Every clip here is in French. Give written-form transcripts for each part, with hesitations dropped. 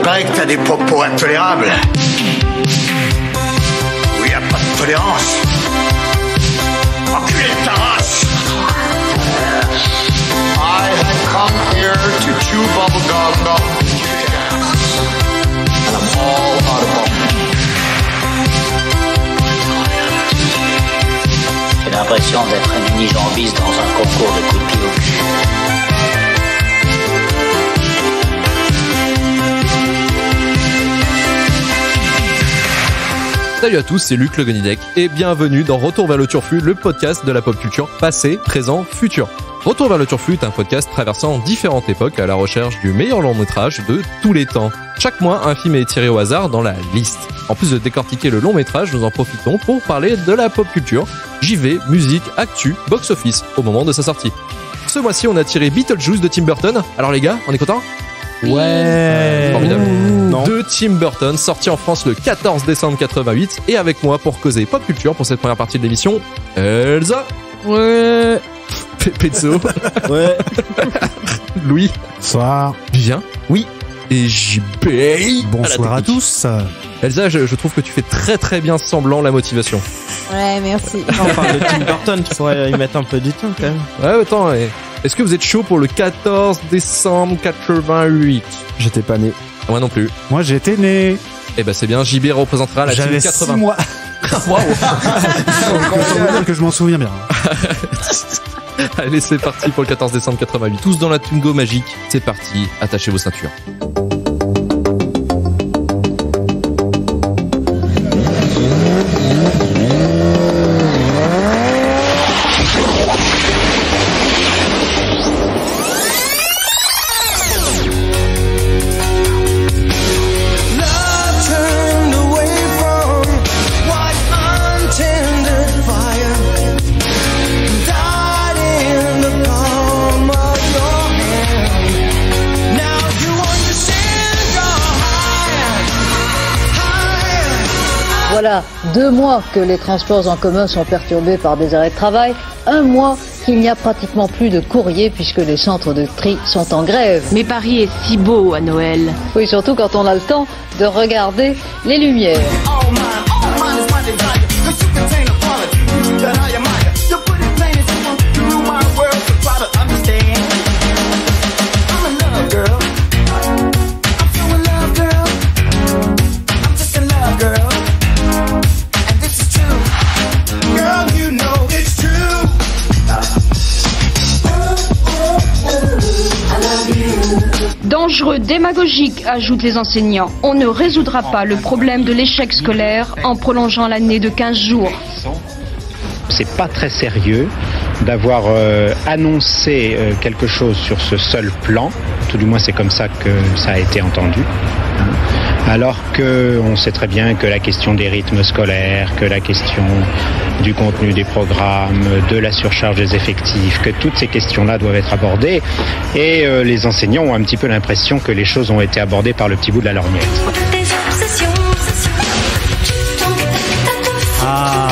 Paraît que t'as des propos intolérables. Où y a pas de tolérance. Enculé de ta race. I have come here to chew bubblegum. And I'm all out of bubblegum. J'ai l'impression d'être un mini-jambiste dans un concours de coups de pied au cul. Salut à tous, c'est Luc Le Gonidec et bienvenue dans Retour vers le Turfu, le podcast de la pop culture passé, présent, futur. Retour vers le Turfu est un podcast traversant différentes époques à la recherche du meilleur long métrage de tous les temps. Chaque mois, un film est tiré au hasard dans la liste. En plus de décortiquer le long métrage, nous en profitons pour parler de la pop culture, JV, musique, actu, box-office au moment de sa sortie. Ce mois-ci, on a tiré Beetlejuice de Tim Burton. Alors les gars, on est contents ? Ouais. Formidable. De Tim Burton, sorti en France le 14 décembre 88, et avec moi pour causer pop culture pour cette première partie de l'émission, Elsa. Ouais. Pezzo. Ouais. Louis. Bonsoir. Bien. Oui. Et JB. Bonsoir à tous. Elsa, je trouve que tu fais très très bien semblant la motivation. Ouais, merci. On parle de Tim Burton, tu pourrais y mettre un peu du temps quand même. Ouais, attends, est-ce que vous êtes chaud pour le 14 décembre 88 ? J'étais pas né. Moi non plus. Moi, j'ai été né. Eh ben c'est bien, JB représentera la team J'avais 80. 6 mois. Waouh. Que je m'en souviens bien. Allez, c'est parti pour le 14 décembre 88. Tous dans la Tungo magique. C'est parti, attachez vos ceintures. Voilà 2 mois que les transports en commun sont perturbés par des arrêts de travail, 1 mois qu'il n'y a pratiquement plus de courrier puisque les centres de tri sont en grève. Mais Paris est si beau à Noël. Oui, surtout quand on a le temps de regarder les lumières. Dangereux, démagogique, ajoutent les enseignants. On ne résoudra pas le problème de l'échec scolaire en prolongeant l'année de 15 jours. C'est pas très sérieux d'avoir annoncé quelque chose sur ce seul plan, tout du moins c'est comme ça que ça a été entendu, alors qu'on sait très bien que la question des rythmes scolaires, que la question du contenu des programmes, de la surcharge des effectifs, que toutes ces questions-là doivent être abordées, et les enseignants ont un petit peu l'impression que les choses ont été abordées par le petit bout de la lorgnette. Ah.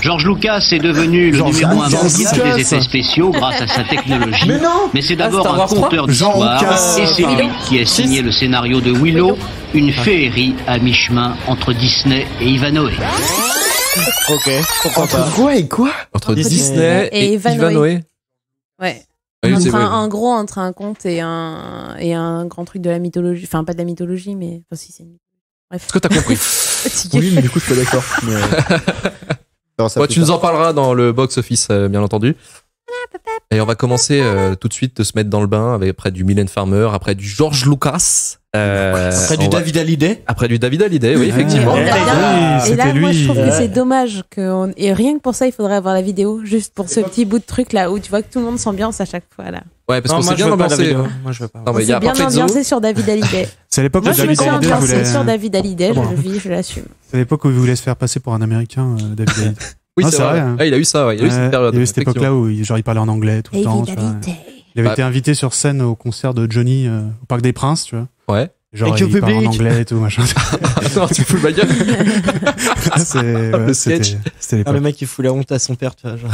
George Lucas est devenu le numéro 1 mondial des effets spéciaux grâce à sa technologie. Mais c'est d'abord un conteur d'histoire et c'est lui qui a signé le scénario de Willow, une féerie à mi-chemin entre Disney et Ivanhoe. Ok, pourquoi pas. Quoi et quoi? Entre Disney et Ivanhoe. Ouais. Ah oui, En gros, entre un conte et un grand truc de la mythologie. Enfin, pas de la mythologie, mais. Enfin, si, c'est une. Bref. Est-ce que t'as compris? Oui, mais du coup, je suis pas d'accord. Ouais, tu nous en parleras dans le box-office, bien entendu. Et on va commencer tout de suite de se mettre dans le bain avec après du Mylène Farmer, après du George Lucas. Après du David Hallyday. Après du David Hallyday, oui, effectivement. Et là, moi, je trouve que Ouais. c'est dommage et rien que pour ça, il faudrait avoir la vidéo, juste pour ce petit bout de truc là où tu vois que tout le monde s'ambiance à chaque fois là. Ouais, parce Non, qu'on moi, s'est je bien veux pas la ambiancé. vidéo. Moi, je veux pas. Non, mais On il y a s'est bien Parfait Zo. ambiancé sur David Hallyday. C'est à l'époque Moi, où je me David suis Hallyday ambiancée voulait. sur David Hallyday, Ah bon. je le vis, je l'assume. C'est à l'époque où il voulait se faire passer pour un Américain, David Hallyday. Oui, Non, c'est c'est vrai. vrai, hein. Ah, il a eu ça, ouais. Il a eu cette période. Il y avait cette époque-là où il parlait en anglais tout le temps. David tu vois. Hallyday. Il avait été invité sur scène au concert de Johnny au Parc des Princes, tu vois. Ouais. Genre, il parle en anglais et tout, machin. Non, tu fous le gueule. Le sketch. C'était l'époque. Le mec, il fout la honte à son père, tu vois. Genre.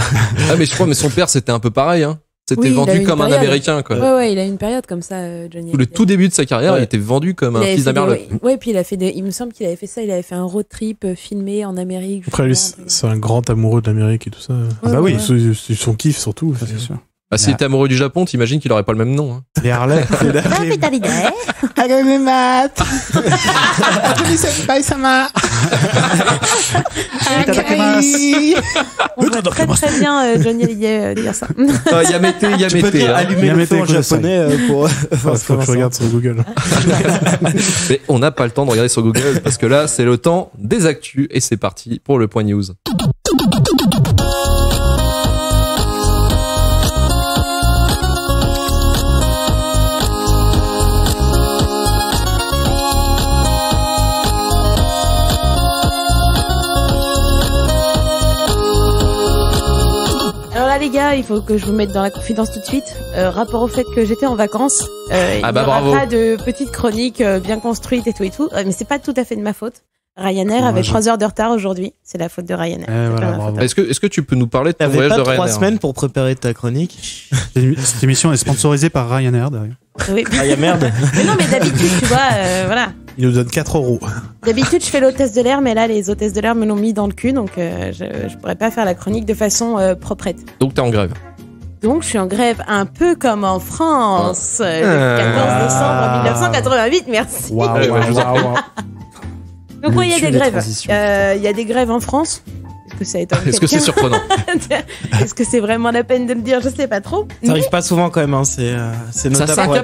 Ah, mais je crois, mais son père, c'était un peu pareil, hein. C'était vendu comme un Américain, quoi. Ouais, il a une période comme ça, Johnny. Le tout début de sa carrière, il était vendu comme un fils d'Amérique. Ouais, puis il me semble qu'il avait fait ça, il avait fait un road trip filmé en Amérique. Après, lui, c'est un grand amoureux de l'Amérique et tout ça. Bah oui. C'est son kiff, surtout. C'est sûr. Bah, s'il était amoureux du Japon, t'imagines qu'il aurait pas le même nom, hein. Les Harley. On voit très très bien Johnny Hallyday dire ça. Yamete. Allumer le feu en japonais pour... Faut que je regarde sur Google. Mais on n'a pas le temps de regarder sur Google parce que là, c'est le temps des actus et c'est parti pour le point news. Les gars, il faut que je vous mette dans la confidence tout de suite. Rapport au fait que j'étais en vacances, il n'y aura pas de petite chronique bien construite et tout. Mais c'est pas tout à fait de ma faute. Ryanair avait 3 heures de retard aujourd'hui. C'est la faute de Ryanair. Est-ce que tu peux nous parler de ton voyage de Ryanair? 3 semaines pour préparer ta chronique. Cette émission est sponsorisée par Ryanair derrière. Oui. Ah, y a merde. Mais non, mais d'habitude, tu vois, voilà. Il nous donne 4 €. D'habitude, je fais l'hôtesse de l'air, mais là, les hôtesses de l'air me l'ont mis dans le cul, donc je pourrais pas faire la chronique de façon proprette. Donc t'es en grève. Donc je suis en grève un peu comme en France, le 14 décembre 1988, merci. Wow. Donc oui, il y a des grèves. Il y a des grèves en France. Est-ce que ça étonne Est-ce que c'est surprenant? Est-ce que c'est vraiment la peine de le dire? Je sais pas trop. Ça arrive pas souvent quand même, hein. C'est notable.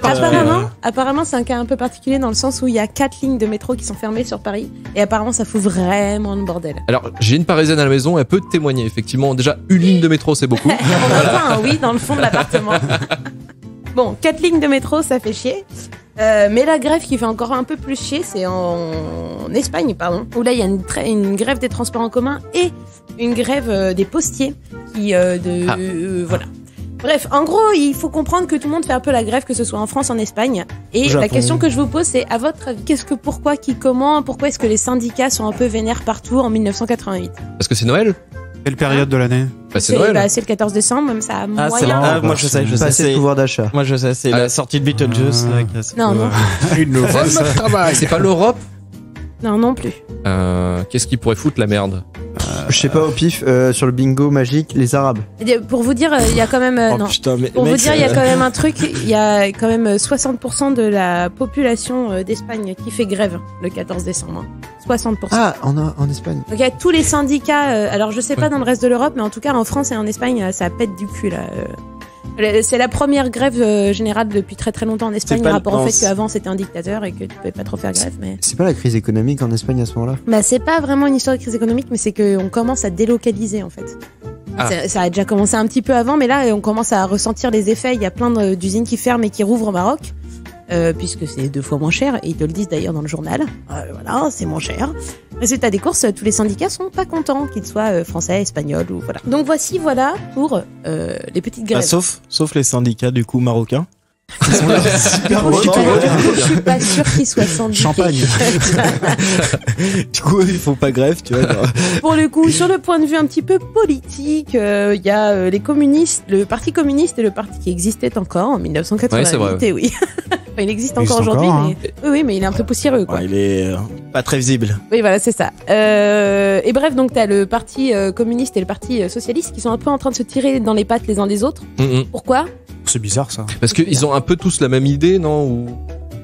Apparemment, c'est un cas un peu particulier dans le sens où il y a 4 lignes de métro qui sont fermées sur Paris et apparemment ça fout vraiment le bordel. Alors, j'ai une Parisienne à la maison, elle peut témoigner. Effectivement, déjà, une ligne de métro, c'est beaucoup. Enfin, oui, dans le fond de l'appartement. Bon, 4 lignes de métro, ça fait chier. Mais la grève qui fait encore un peu plus chier, c'est en Espagne, pardon, où là il y a une grève des transports en commun et une grève des postiers qui voilà. Bref, en gros, il faut comprendre que tout le monde fait un peu la grève, que ce soit en France, en Espagne. Et la question que je vous pose, c'est à votre avis, pourquoi est-ce que les syndicats sont un peu vénères partout en 1988? Parce que c'est Noël. Quelle période de l'année? C'est Noël. C'est le 14 décembre, même ça a moyen. Moi je sais. C'est le pouvoir d'achat. Moi je sais, c'est la sortie de Beetlejuice. Non. C'est pas l'Europe? Non plus. Qu'est-ce qui pourrait foutre la merde? Je sais pas, au pif, sur le bingo magique, les Arabes. Pour vous dire, il y a quand même... il y a quand même un truc, il y a quand même 60% de la population d'Espagne qui fait grève le 14 décembre. 60%. Ah, en Espagne. Donc il y a tous les syndicats, alors je sais pas dans le reste de l'Europe, mais en tout cas en France et en Espagne, ça pète du cul là. C'est la première grève générale depuis très très longtemps en Espagne, par rapport au fait qu'avant c'était un dictateur et que tu pouvais pas trop faire grève. Mais c'est pas la crise économique en Espagne à ce moment-là? Bah c'est pas vraiment une histoire de crise économique, mais c'est qu'on commence à délocaliser en fait. Ça a déjà commencé un petit peu avant, mais là on commence à ressentir les effets. Il y a plein d'usines qui ferment et qui rouvrent au Maroc. Puisque c'est 2 fois moins cher, et ils te le disent d'ailleurs dans le journal. Voilà, c'est moins cher. Résultat des courses, tous les syndicats sont pas contents, qu'ils soient français, espagnols ou voilà. Donc voilà pour les petites grèves. Sauf les syndicats du coup marocains. Je suis pas sûr qu'ils soient syndiqués. Champagne. Du coup, ils font pas grève, tu vois. Pour le coup, sur le point de vue un petit peu politique, il y a les communistes, le parti communiste et le parti qui existait encore en 1988. Ouais, c'est vrai. Et oui. Enfin, il existe encore aujourd'hui, mais oui, mais il est un peu poussiéreux, quoi. Ouais, il est pas très visible. Oui, voilà, c'est ça. Et bref, donc t'as le parti communiste et le parti socialiste qui sont un peu en train de se tirer dans les pattes les uns des autres. Pourquoi? C'est bizarre ça. Parce qu'ils ont un peu tous la même idée, non?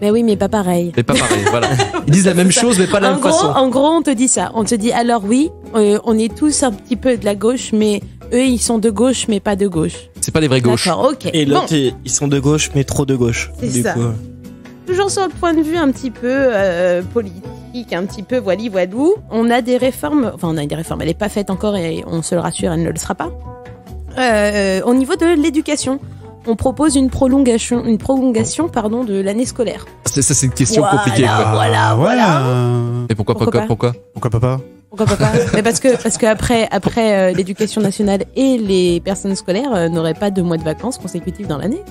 Mais oui, mais pas pareil. Mais pas pareil, voilà. Ils disent la même chose, mais pas la même façon. En gros, on te dit ça. On te dit, alors oui, on est tous un petit peu de la gauche, mais eux, ils sont de gauche, mais pas de gauche. C'est pas des vrais gauches. D'accord, ok. Et l'autre, ils sont de gauche, mais trop de gauche. C'est ça. Toujours sur le point de vue un petit peu politique, un petit peu voilou. On a des réformes, elle n'est pas faite encore et on se le rassure, elle ne le sera pas. Au niveau de l'éducation, on propose une prolongation de l'année scolaire. C'est une question compliquée. Voilà. Et pourquoi papa? Mais parce que après l'éducation nationale et les personnes scolaires n'auraient pas 2 mois de vacances consécutifs dans l'année.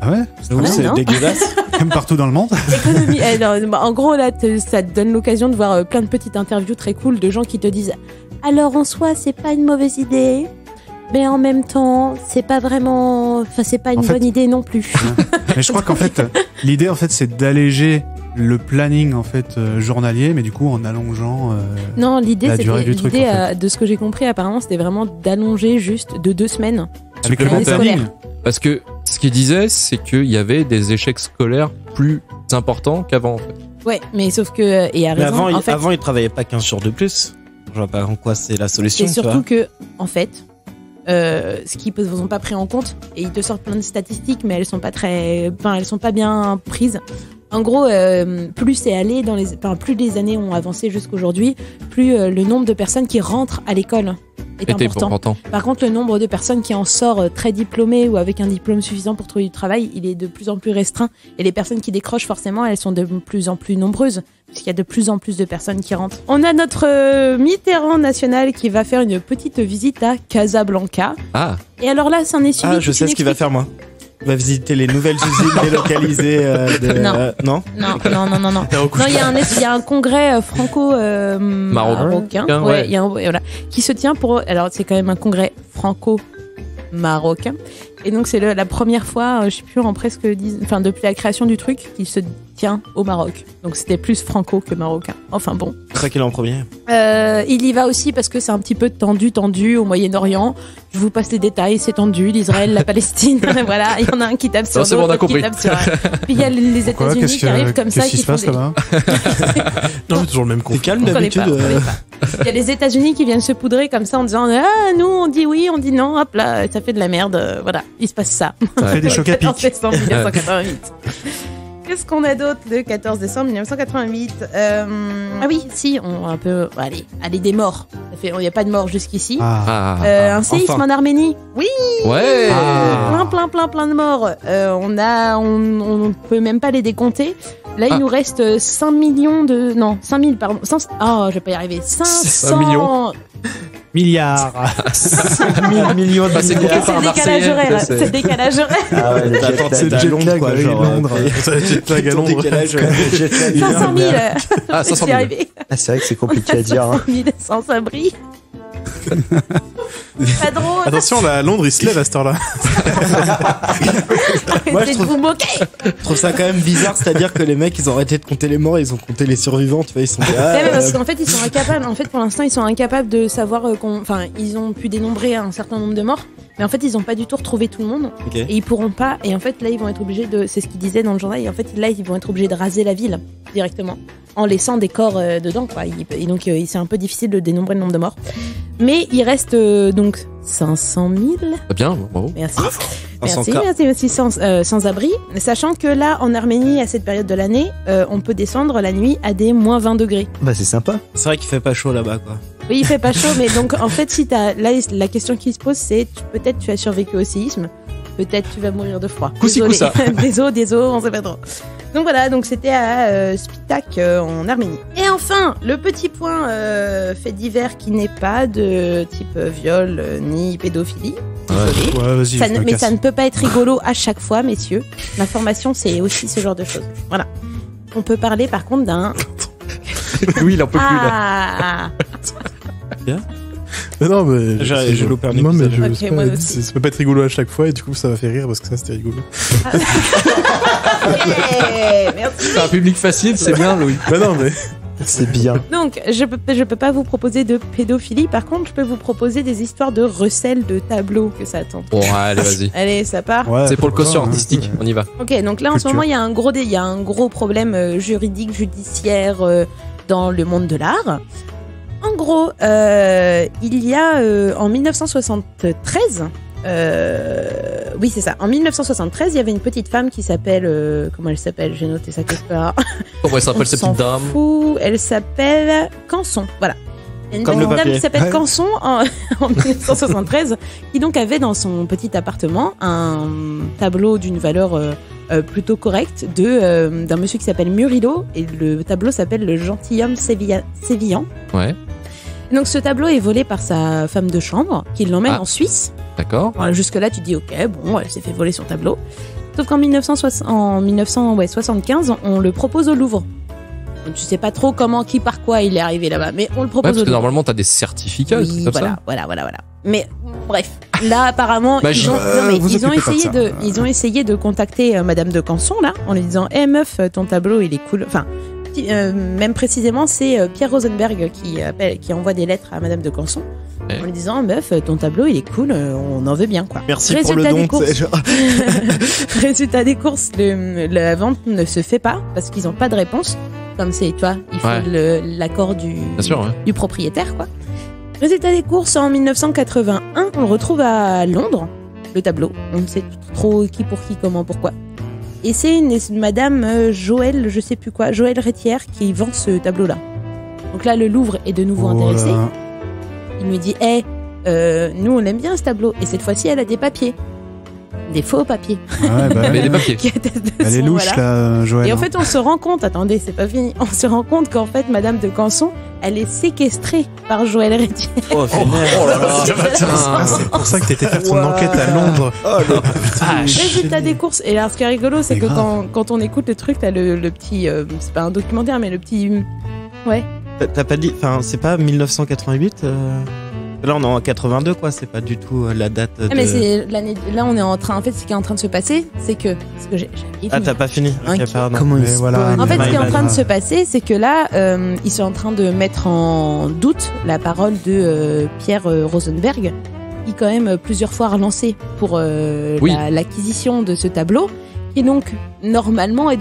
Ah ouais? C'est dégueulasse. Comme partout dans le monde. Économie. Alors, en gros, là, ça te donne l'occasion de voir plein de petites interviews très cool de gens qui te disent alors en soi, c'est pas une mauvaise idée, mais en même temps, c'est pas vraiment. Enfin, c'est pas une bonne idée non plus. Mais je crois qu'en fait, l'idée, en fait, c'est d'alléger le planning en fait journalier, mais du coup en allongeant non, l'idée, la durée du truc. De ce que j'ai compris, apparemment, c'était vraiment d'allonger juste de 2 semaines. Avec le bon planning. Parce que ce qu'il disait, c'est qu'il y avait des échecs scolaires plus importants qu'avant, en fait. Ouais, mais sauf que et à raison. Avant, il travaillait pas 15 jours de plus. Je vois pas en quoi c'est la solution. Et surtout que, en fait, ce qu'ils ne vous ont pas pris en compte, et ils te sortent plein de statistiques, mais elles sont pas bien prises. En gros, plus c'est allé plus les années ont avancé jusqu'aujourd'hui, plus le nombre de personnes qui rentrent à l'école est important. Par contre, le nombre de personnes qui en sortent très diplômées ou avec un diplôme suffisant pour trouver du travail, il est de plus en plus restreint. Et les personnes qui décrochent, forcément, elles sont de plus en plus nombreuses, puisqu'il y a de plus en plus de personnes qui rentrent. On a notre Mitterrand national qui va faire une petite visite à Casablanca. Ah. Et alors là, c'en est suivi. Ah, je sais ce qu'il va faire, moi. Il va visiter les nouvelles usines délocalisées Non. Non. Non, il y a un congrès franco-marocain ouais. Qui se tient pour... Alors, c'est quand même un congrès franco-marocain. Et donc, c'est la première fois, je sais plus, depuis la création du truc, qu'il se tient au Maroc. Donc, c'était plus franco que marocain. Enfin bon. C'est ça qu'il est en premier. Il y va aussi parce que c'est un petit peu tendu au Moyen-Orient. Je vous passe les détails, c'est tendu, l'Israël, la Palestine, voilà, il y en a un qui tape sur l'autre, qui tape sur un. Puis il y a les États-Unis qui arrivent comme ça, qui se passe là-bas. Non, mais toujours le même con. C'est calme d'habitude. Il y a les États-Unis qui viennent se poudrer comme ça en disant nous on dit oui, on dit non, hop là, ça fait de la merde, voilà, il se passe ça. Ça fait des chocs à pic. 14 décembre 1988. Qu'est-ce qu'on a d'autre le 14 décembre 1988 Ah oui, si, on un peu. Allez, des morts. Il n'y a pas de morts jusqu'ici. Un séisme en Arménie. Oui. Ouais. Plein de morts. On peut même pas les décompter. Là, il nous reste 5 millions de. Non, 5 000, pardon. Je vais pas y arriver. 500 millions. Milliards. 5 millions de c'est compté par décalage horaire. C'est décalage horaire. Ah ouais, c'est le jet lag, quoi. Londres. C'est jet lag à Londres. 500 000. Ah, 500 000. Ah, c'est vrai que c'est compliqué à dire. 500 000 sans abri. Pas drôle. Attention, là, à Londres, ils se lèvent à cette heure-là. Moi, Arrêtez de vous moquer. Je trouve ça quand même bizarre, c'est-à-dire que les mecs, ils ont arrêté de compter les morts, ils ont compté les survivants, tu vois, ils sont parce qu'en fait, ils sont incapables. En fait, pour l'instant, ils sont incapables de savoir ils ont pu dénombrer un certain nombre de morts, mais en fait, ils ont pas du tout retrouvé tout le monde. Okay. Et ils pourront pas. Et en fait, là, ils vont être obligés de. C'est ce qu'ils disaient dans le journal. Et en fait, là, ils vont être obligés de raser la ville directement, en laissant des corps dedans, quoi. Et donc, c'est un peu difficile de dénombrer le nombre de morts. Mais il reste donc 500 000. Bien, bravo. Merci. Merci aussi sans abri. Sachant que là, en Arménie, à cette période de l'année, on peut descendre la nuit à des moins 20 degrés. Bah, c'est sympa. C'est vrai qu'il fait pas chaud là-bas, quoi. Oui, il fait pas chaud, mais donc en fait, si là, la question qui se pose, c'est peut-être tu as survécu au séisme, peut-être tu vas mourir de froid. Désolé, des os, on sait pas trop. Donc voilà, donc c'était à Spitak en Arménie. Et enfin, le petit point fait divers qui n'est pas de type viol ni pédophilie. Ouais, vas-y. Mais ça ne peut pas être rigolo à chaque fois, messieurs. L'information, c'est aussi ce genre de choses. Voilà. On peut parler par contre d'un... Oui, il en peut plus là. Bien. Mais non, mais j'ai loupé un non, mais épisode. ça peut pas être rigolo à chaque fois et du coup ça va faire rire parce que ça c'était rigolo. Merci. C'est un public facile, c'est bien, Louis. Mais non, mais c'est bien. Donc, je peux pas vous proposer de pédophilie. Par contre, je peux vous proposer des histoires de recel de tableaux que ça attend. Bon, allez, vas-y. Allez, ça part. Ouais, c'est pour le quotient artistique, on y va. Ok, donc là, en ce moment, il y a un gros problème juridique, judiciaire dans le monde de l'art. En gros, il y a en 1973... oui, c'est ça. En 1973, il y a une petite femme qui s'appelle... comment elle s'appelle? J'ai noté ça quelque part. Comment elle s'appelle, cette petite dame? Elle s'appelle Canson. Voilà. Il y a une Comme petite dame qui s'appelle Ouais. Canson en 1973 qui donc avait dans son petit appartement un tableau d'une valeur plutôt correcte d'un monsieur qui s'appelle Murillo, et le tableau s'appelle Le gentilhomme sévillan. Ouais. Et donc ce tableau est volé par sa femme de chambre qui l'emmène en Suisse. D'accord. Alors, jusque-là, tu dis ok, bon, elle s'est fait voler son tableau. Sauf qu'en 1975, on le propose au Louvre. Donc, tu sais pas trop comment, qui, par quoi il est arrivé là-bas, mais on le propose parce au que Louvre. normalement, t'as des certificats, Oui, comme ça. voilà. Mais bref, là apparemment, Bah, ils ont essayé de contacter Madame de Canson là, en lui disant meuf, ton tableau il est cool. Enfin, même précisément, c'est Pierre Rosenberg qui envoie des lettres à Madame de Canson en lui disant meuf, ton tableau il est cool, on en veut bien quoi. Merci pour le don. Résultat des courses, la vente ne se fait pas parce qu'ils n'ont pas de réponse. Comme c'est toi, il faut l'accord du propriétaire quoi. Résultat des courses, en 1981, on le retrouve à Londres, le tableau. On ne sait trop qui pour qui, comment, pourquoi. Et c'est une madame Joël, je sais plus quoi, Joël Rétière qui vend ce tableau-là. Donc là, le Louvre est de nouveau intéressé. Il me dit, nous on aime bien ce tableau. Et cette fois-ci, elle a des papiers. Des faux papiers. Mais des papiers. Elle est louche, là, Joël. Et en fait, on se rend compte, attendez, c'est pas fini. On se rend compte qu'en fait, Madame de Canson, elle est séquestrée par Joël Rétière. Oh là là. C'est pour ça que t'étais faire ton enquête à Londres. Résultat des courses. Et là, ce qui est rigolo, c'est que quand on écoute le truc, t'as le petit. C'est pas un documentaire, mais le petit. Ouais. T'as pas dit. Enfin, c'est pas 1988 Là, on est en 82, quoi. C'est pas du tout la date. Mais c'est l'année. Là, on est en train. En fait, ce qui est en train de se passer, c'est que. T'as pas fini. Okay, pardon. Comment il voilà. En fait, ce qui est en train de se passer, c'est que là, ils sont en train de mettre en doute la parole de Pierre Rosenberg, qui quand même plusieurs fois relancé pour l'acquisition de ce tableau, qui donc normalement a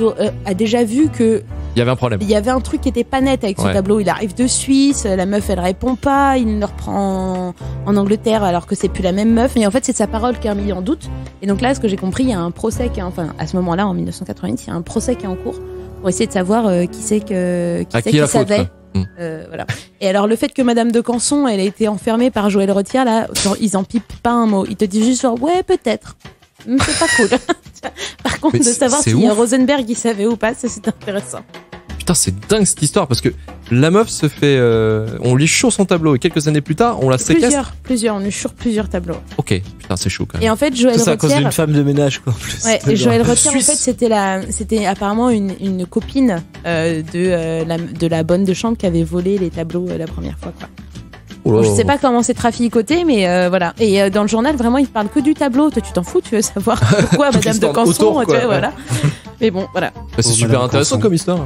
déjà vu que il y avait un problème. Il y avait un truc qui était pas net avec ce tableau. Il arrive de Suisse, la meuf elle répond pas, il le reprend en Angleterre alors que c'est plus la même meuf. Mais en fait c'est sa parole qui est mis en doute. Et donc là, ce que j'ai compris, il y a un procès qui est, enfin à ce moment-là en 1988, il y a un procès qui est en cours pour essayer de savoir qui savait. Voilà. Et alors le fait que Madame de Canson elle a été enfermée par Joël Rétière là, ils en pipent pas un mot. Ils te disent juste genre ouais peut-être. C'est pas cool. Par contre, de savoir si Rosenberg il savait ou pas, ça c'est intéressant. Putain, c'est dingue cette histoire parce que la meuf se fait. On lui choure son tableau et quelques années plus tard, on la séquestre. Plusieurs, on lui choure plusieurs tableaux. Ok, putain, c'est chaud quand même. Et en fait, Joël Rétière. C'est à cause d'une femme de ménage, quoi, en plus. Ouais, et Joël Rétière, en fait, c'était apparemment une copine de la bonne de chambre qui avait volé les tableaux la première fois, quoi. Bon, je sais pas comment c'est traficoté, mais voilà. Et dans le journal, vraiment, il parle que du tableau. Toi, tu t'en fous, tu veux savoir pourquoi Madame de Canson, tu vois, voilà. Mais bon, voilà. Bah, c'est super intéressant comme histoire.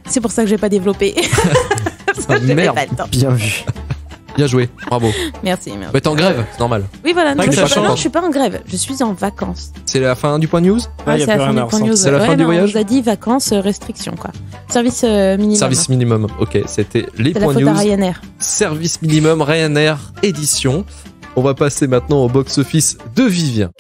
C'est pour ça que j'ai pas développé. Merde. Pas le temps. Bien vu. Bien joué, bravo. Merci. Mais t'es en grève, c'est normal. Oui, voilà. Non, je suis pas en grève. Je suis en vacances. C'est la fin du point news. C'est la fin du point news. C'est la fin du voyage. On nous a dit vacances, restrictions, quoi. Service minimum. Service minimum. Ok, c'était les points news. C'est la faute à Ryanair. Service minimum Ryanair édition. On va passer maintenant au box-office de Vivien.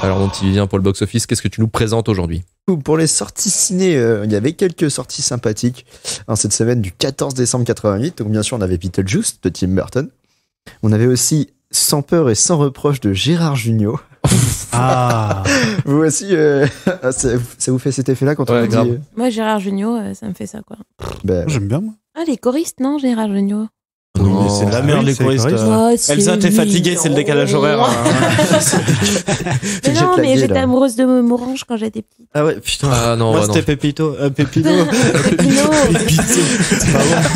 Alors mon petit Vivien, pour le box-office, qu'est-ce que tu nous présentes aujourd'hui ? Pour les sorties ciné, il y avait quelques sorties sympathiques cette semaine du 14 décembre 88. Donc bien sûr, on avait Beetlejuice de Tim Burton. On avait aussi Sans peur et sans reproche de Gérard Jugnot. Ah. Vous aussi, ça vous fait cet effet-là quand on dit... Moi, Gérard Jugnot, ça me fait ça, quoi. J'aime bien, moi. Ah, les choristes, non, Gérard Jugnot. Non, mais c'est de la merde, les choristes. Elsa, t'es fatiguée, c'est le décalage horaire. Mais non, mais j'étais amoureuse de Morange quand j'étais petite. Ah ouais, putain. Ah non, moi, c'était Pépito. Pépino. Pépino.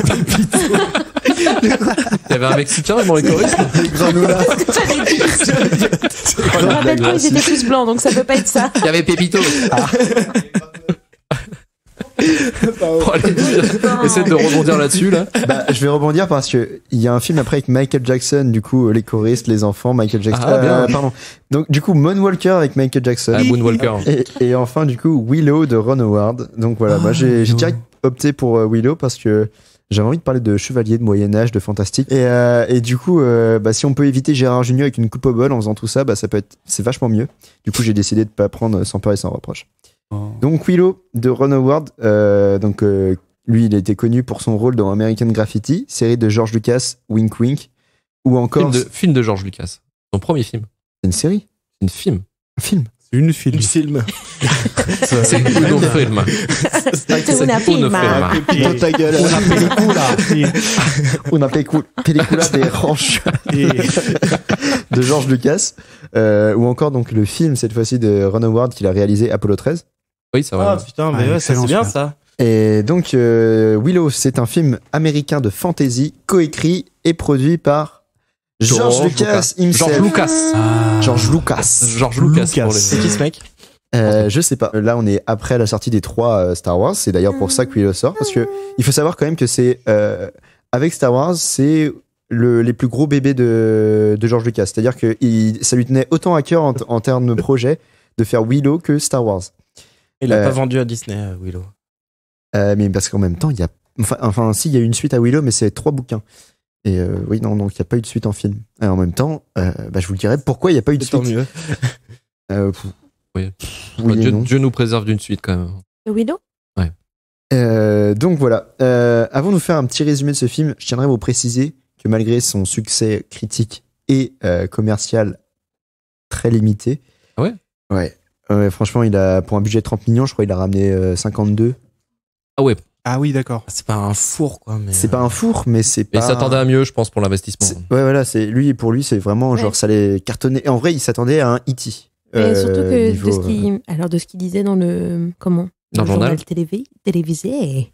Pépito. Il y avait un Mexicain dans les choristes. Les Granola. Je me rappelle pas, ils étaient tous blancs, donc ça peut pas être ça. Il y avait Pépito. Essaie de rebondir là-dessus, là. Je vais rebondir parce que il y a un film après avec Michael Jackson, du coup, les choristes, les enfants, Michael Jackson. Pardon. Donc, du coup, Moonwalker avec Michael Jackson. Moonwalker. Et enfin, du coup, Willow de Ron Howard. Donc voilà, moi, j'ai direct opté pour Willow parce que j'avais envie de parler de chevalier, de Moyen-Âge, de fantastique. Et du coup, si on peut éviter Gérard Jugnot avec une coupe au bol en faisant tout ça, c'est vachement mieux. Du coup, j'ai décidé de pas prendre Sans peur et sans reproche. Donc Willow de Ron Howard, lui il a été connu pour son rôle dans American Graffiti, série de George Lucas, Wink Wink, ou encore film de George Lucas, son premier film. C'est une série, c'est une film. Un film. C'est une film. C'est un film. C'est un film. Dans ta gueule. Una película des ranchs de George Lucas, ou encore donc le film cette fois-ci de Ron Howard qu'il a réalisé, Apollo 13. Oui, c'est vrai. Ah putain, mais ouais, c'est bien ça. Et donc Willow, c'est un film américain de fantasy coécrit et produit par George Lucas himself. George Lucas. Pour C'est qui ce mec? Je sais pas. Là, on est après la sortie des 3 Star Wars. C'est d'ailleurs pour ça que Willow sort, parce que il faut savoir quand même que c'est avec Star Wars, c'est les plus gros bébés de George Lucas. C'est-à-dire que ça lui tenait autant à cœur en termes de projet de faire Willow que Star Wars. Il l'a pas vendu à Disney, Willow. Mais parce qu'en même temps, il y a si, il y a eu une suite à Willow, mais c'est 3 bouquins. Et oui, non, donc il n'y a pas eu de suite en film. Et en même temps, je vous le dirai pourquoi il n'y a pas eu de suite. Tant mieux. Oui. Oui, Dieu nous préserve d'une suite quand même. Willow? Ouais. Donc voilà. Avant de vous faire un petit résumé de ce film, je tiendrais à vous préciser que malgré son succès critique et commercial très limité. Ah ouais? Ouais, franchement, il a, pour un budget de 30 millions, je crois qu'il a ramené 52. Ah ouais. Ah oui, d'accord. C'est pas un four, quoi. Mais C'est pas un four, mais c'est pas. Il s'attendait à mieux, je pense, pour l'investissement. Ouais, voilà, pour lui, c'est vraiment genre ça allait cartonner. Et en vrai, il s'attendait à un E.T. Mais surtout que de ce qu'il disait dans le dans le journal télévisé.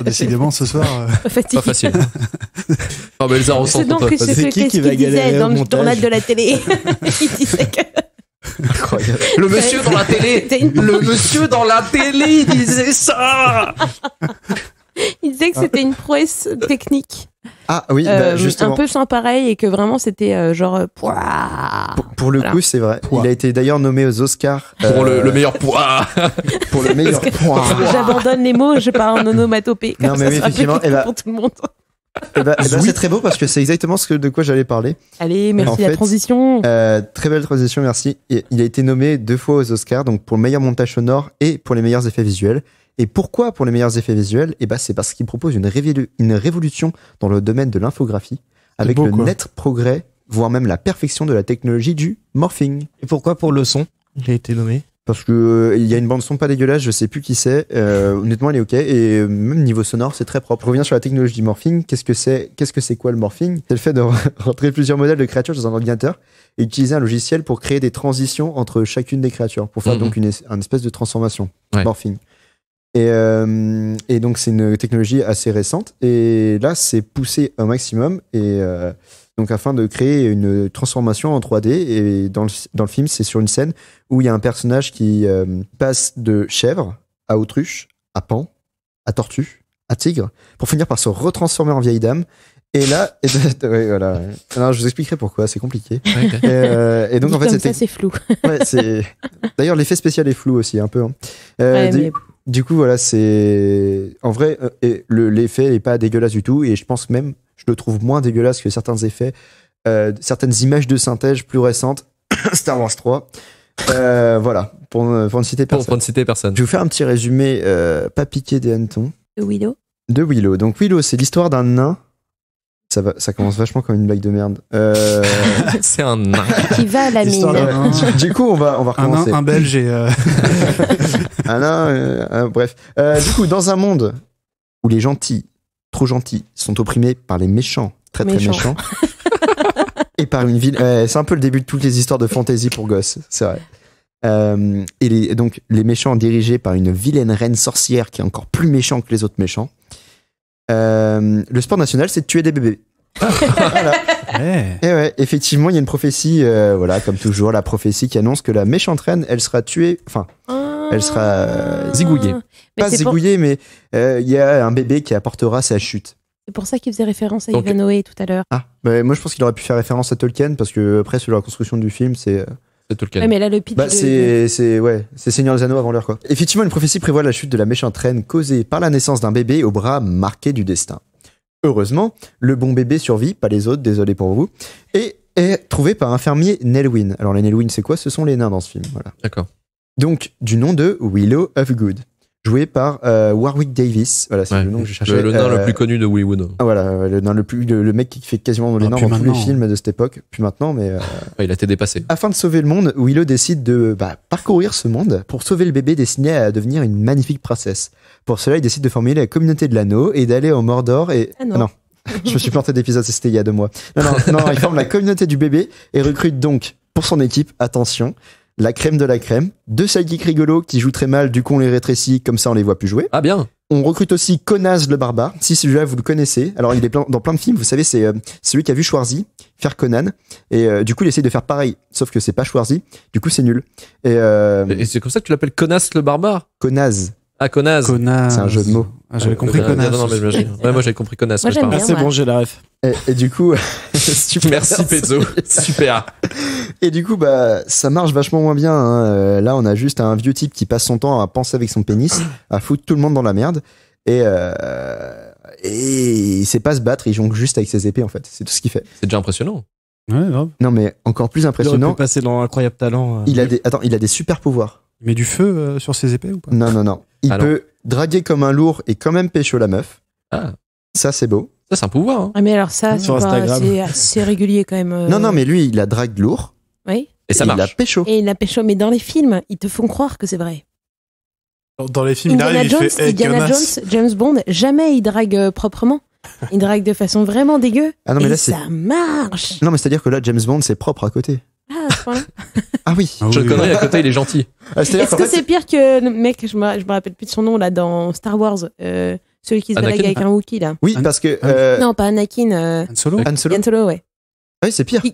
Décidément, ce soir. Pas facile. Oh, mais Elsa ressent C'est donc ce qui va galérer dans le journal de la télé. Il disait que. Incroyable. Le monsieur dans la télé. Le monsieur dans la télé, il disait ça. Il disait que c'était une prouesse technique. Ah oui, justement. Un peu sans pareil et que vraiment c'était Pour le coup, c'est vrai. Il a été d'ailleurs nommé aux Oscars pour le meilleur poids. Pour le meilleur poids. J'abandonne les mots, je pars en onomatopée. Non, mais oui, effectivement, pour tout le monde. C'est très beau parce que c'est exactement de quoi j'allais parler. Allez, merci la transition. Très belle transition, merci. Il a été nommé 2 fois aux Oscars, donc pour le meilleur montage sonore et pour les meilleurs effets visuels. Et pourquoi pour les meilleurs effets visuels? C'est parce qu'il propose une révolution dans le domaine de l'infographie, avec le net progrès, voire même la perfection de la technologie du morphing. Et pourquoi pour le son il a été nommé? Parce que il y a une bande son pas dégueulasse, je sais plus qui c'est. Honnêtement, elle est ok. Et même niveau sonore, c'est très propre. Je reviens sur la technologie du morphing. Qu'est-ce que c'est quoi le morphing? C'est le fait de rentrer plusieurs modèles de créatures dans un ordinateur et utiliser un logiciel pour créer des transitions entre chacune des créatures, pour faire donc une espèce de transformation. Morphing. Et donc c'est une technologie assez récente. Et là, c'est poussé au maximum. Et donc afin de créer une transformation en 3D, et dans le film, c'est sur une scène où il y a un personnage qui passe de chèvre à autruche, à pan, à tortue, à tigre, pour finir par se retransformer en vieille dame. Et là, voilà. Alors, je vous expliquerai pourquoi, c'est compliqué. Et donc en fait, c'est flou. D'ailleurs, l'effet spécial est flou aussi, un peu. Du coup, voilà, c'est en vrai, l'effet est pas dégueulasse du tout, et je pense même, je le trouve moins dégueulasse que certains effets, certaines images de synthèse plus récentes, Star Wars 3. Voilà, pour ne citer personne. Pour ne citer personne. Je vais vous faire un petit résumé, pas piqué des hannetons. De Willow. Donc Willow, c'est l'histoire d'un nain. Ça commence vachement comme une blague de merde. C'est un nain qui va à la mine. Du coup, on va recommencer. Un belge et un nain. Bref. Du coup, dans un monde où les gentils, trop gentils, sont opprimés par les méchants, très méchants, et par une ville. C'est un peu le début de toutes les histoires de fantasy pour gosses, c'est vrai. Et donc les méchants dirigés par une vilaine reine sorcière qui est encore plus méchante que les autres méchants. Le sport national, c'est de tuer des bébés. Voilà. Et ouais, effectivement, il y a une prophétie, voilà, comme toujours, la prophétie qui annonce que la méchante reine, elle sera tuée, elle sera zigouillée. Pas zigouillée, mais il y a un bébé qui apportera sa chute. C'est pour ça qu'il faisait référence à Ivanhoe tout à l'heure. Moi je pense qu'il aurait pu faire référence à Tolkien, parce que après, sur la construction du film, c'est Tolkien. Ouais, mais là, le pitch. C'est Seigneur des Anneaux avant l'heure, quoi. Effectivement, une prophétie prévoit la chute de la méchante reine causée par la naissance d'un bébé au bras marqué du destin. Heureusement, le bon bébé survit, pas les autres, désolé pour vous, et est trouvé par un fermier Nelwyn. Alors les Nelwyn, c'est quoi? Ce sont les nains dans ce film, voilà. D'accord. Donc, du nom de Willow of Good. joué par Warwick Davis. Voilà, c'est le nom que je cherchais. Le nain le plus connu de Hollywood. Voilà, le nain le mec qui fait quasiment les nains dans tous les films de cette époque. Puis maintenant, mais... il a été dépassé. Afin de sauver le monde, Willow décide de parcourir ce monde pour sauver le bébé destiné à devenir une magnifique princesse. Pour cela, il décide de former la communauté de l'anneau et d'aller au Mordor et... non. Je me suis planté d'épisode, c'était il y a 2 mois. Non, il forme la communauté du bébé et recrute donc, pour son équipe, attention, la crème de la crème, 2 sidekicks rigolos qui jouent très mal, du coup on les rétrécit, comme ça on les voit plus jouer. Ah bien. On recrute aussi Conas le barbare, si celui-là vous le connaissez. Alors il est dans plein de films, vous savez, c'est celui qui a vu Schwarzy faire Conan, et du coup il essaye de faire pareil, sauf que c'est pas Schwarzy, du coup c'est nul. Et c'est comme ça que tu l'appelles Conas le barbare? Conas. Ah, Conas. C'est un jeu de mots. Ah, j'avais compris Conas. Non, mais moi j'avais compris Conas. Moi, j'aime bien, c'est bon, j'ai la ref. Et du coup, merci Pezzo. Super. Et du coup, ça marche vachement moins bien. Hein. Là, on a juste un vieux type qui passe son temps à penser avec son pénis, à foutre tout le monde dans la merde. Et il sait pas se battre, il jongle juste avec ses épées, en fait. C'est tout ce qu'il fait. C'est déjà impressionnant. Ouais, grave. Non, mais encore plus impressionnant. Il aurait pu passer dans Incroyable Talent. Il a des super pouvoirs. Il met du feu sur ses épées ou pas? Non. Il peut draguer comme un lourd et quand même pécho la meuf. Ah. Ça, c'est beau. Ça, c'est un pouvoir. Hein. Ah, mais alors ça, Sur Instagram. c'est assez régulier quand même. Non, mais lui, il a drague lourd. Oui. Et ça marche. Il a pécho. Et il a pécho, mais dans les films, ils te font croire que c'est vrai. Dans les films, Indiana Jones, James Bond, jamais il drague proprement. Il drague de façon vraiment dégueu. Ah non, mais et là, ça marche. Non, mais c'est-à-dire que là, James Bond, c'est propre à côté. Ah, à ce point-là. Ah oui. Je le connais, à côté, il est gentil. Est-ce que c'est pire que le mec, je me rappelle plus de son nom là, dans Star Wars, celui qui se drague avec un Wookiee là? Oui, parce que. Non, pas Anakin. Han Solo. Han Solo, ouais. Oui, c'est pire. Et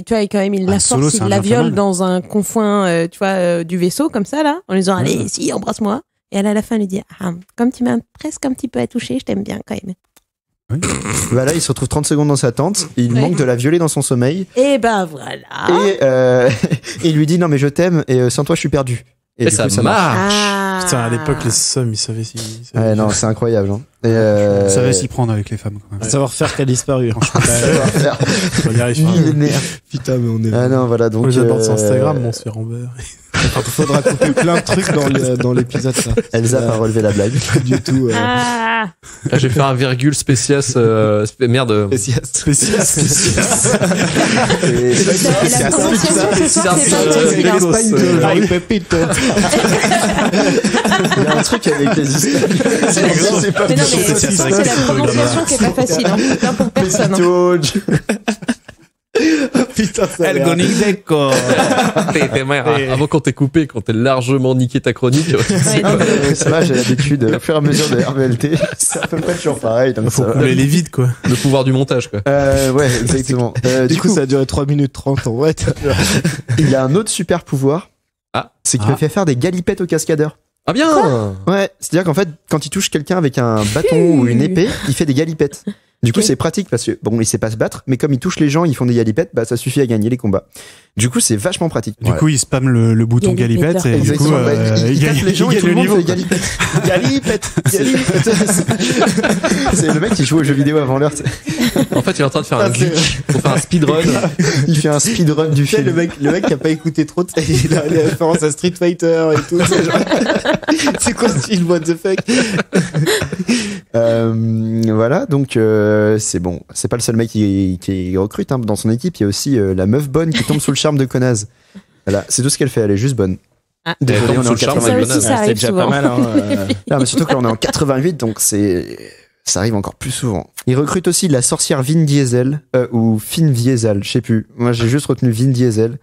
tu vois, quand même, il la force, il la viole dans un confin, tu vois, du vaisseau, comme ça, là, en lui disant, allez, si, embrasse-moi. Et elle, à la fin, lui dit, comme tu m'as presque un petit peu à toucher, je t'aime bien, quand même. Oui. Là, il se retrouve 30 secondes dans sa tente, il manque de la violer dans son sommeil. Et voilà. Et il lui dit, non, mais je t'aime, et sans toi, je suis perdu. Et ça marche. Putain, à l'époque, les sommes, ils savaient si. Ouais, non, c'est incroyable. Hein. On savait s'y prendre avec les femmes. Savoir-faire qui a disparu. Savoir-faire. On y arrive. Putain, mais on est. Ah non, voilà, donc. Moi, j'aborde sur Instagram, mon sphère en verre. Il faudra couper plein de trucs dans l'épisode, ça. Elsa a relevé la blague. Pas du tout. Ah. Là, j'ai fait un virgule spécias. Merde. Spécias. La prononciation ce soir, c'est pas Pepito. Il y a un truc avec les histoires. C'est pas c'est la prononciation qui est pas facile, hein. C'est pas pour personne. Putain, ça El Gonideco. Avant qu'on t'ait coupé, quand t'es largement niqué ta chronique. Ça va, j'ai l'habitude. Au fur et à mesure de RVLT, c'est à peu près toujours pareil. Donc faut couler les vides, quoi. Le pouvoir du montage, quoi. Ouais, exactement. Du coup, ça a duré 3 minutes 30 en vrai. Il a un autre super pouvoir. C'est qu'il peut faire des galipettes aux cascadeurs. Ah bien. Ouais, c'est-à-dire qu'en fait, quand il touche quelqu'un avec un bâton ou une épée, il fait des galipettes. Du coup, c'est pratique parce que, bon, il sait pas se battre, mais comme il touche les gens, ils font des galipettes, ça suffit à gagner les combats. Du coup, c'est vachement pratique. Du coup, il spamme le bouton galipette et du coup, il tape les gens et tout le monde fait galipette. Galipette. C'est le mec qui joue aux jeux vidéo avant l'heure. En fait, il est en train de faire un glitch pour faire un speedrun. Il fait un speedrun du film. Le mec qui a pas écouté trop, il a les références à Street Fighter et tout. C'est quoi ce film, what the fuck? Voilà, donc c'est bon. C'est pas le seul mec qui recrute hein. Dans son équipe. Il y a aussi la meuf bonne qui tombe sous le charme de Connaze. Voilà, c'est tout ce qu'elle fait. Elle est juste bonne. Désolé, on est en 88. C'est déjà pas mal. Non, mais surtout qu'on est en 88, donc ça arrive encore plus souvent. Il recrute aussi la sorcière Vin Diesel ou Finn Diesel, je sais plus. Moi, j'ai juste retenu Vin Diesel.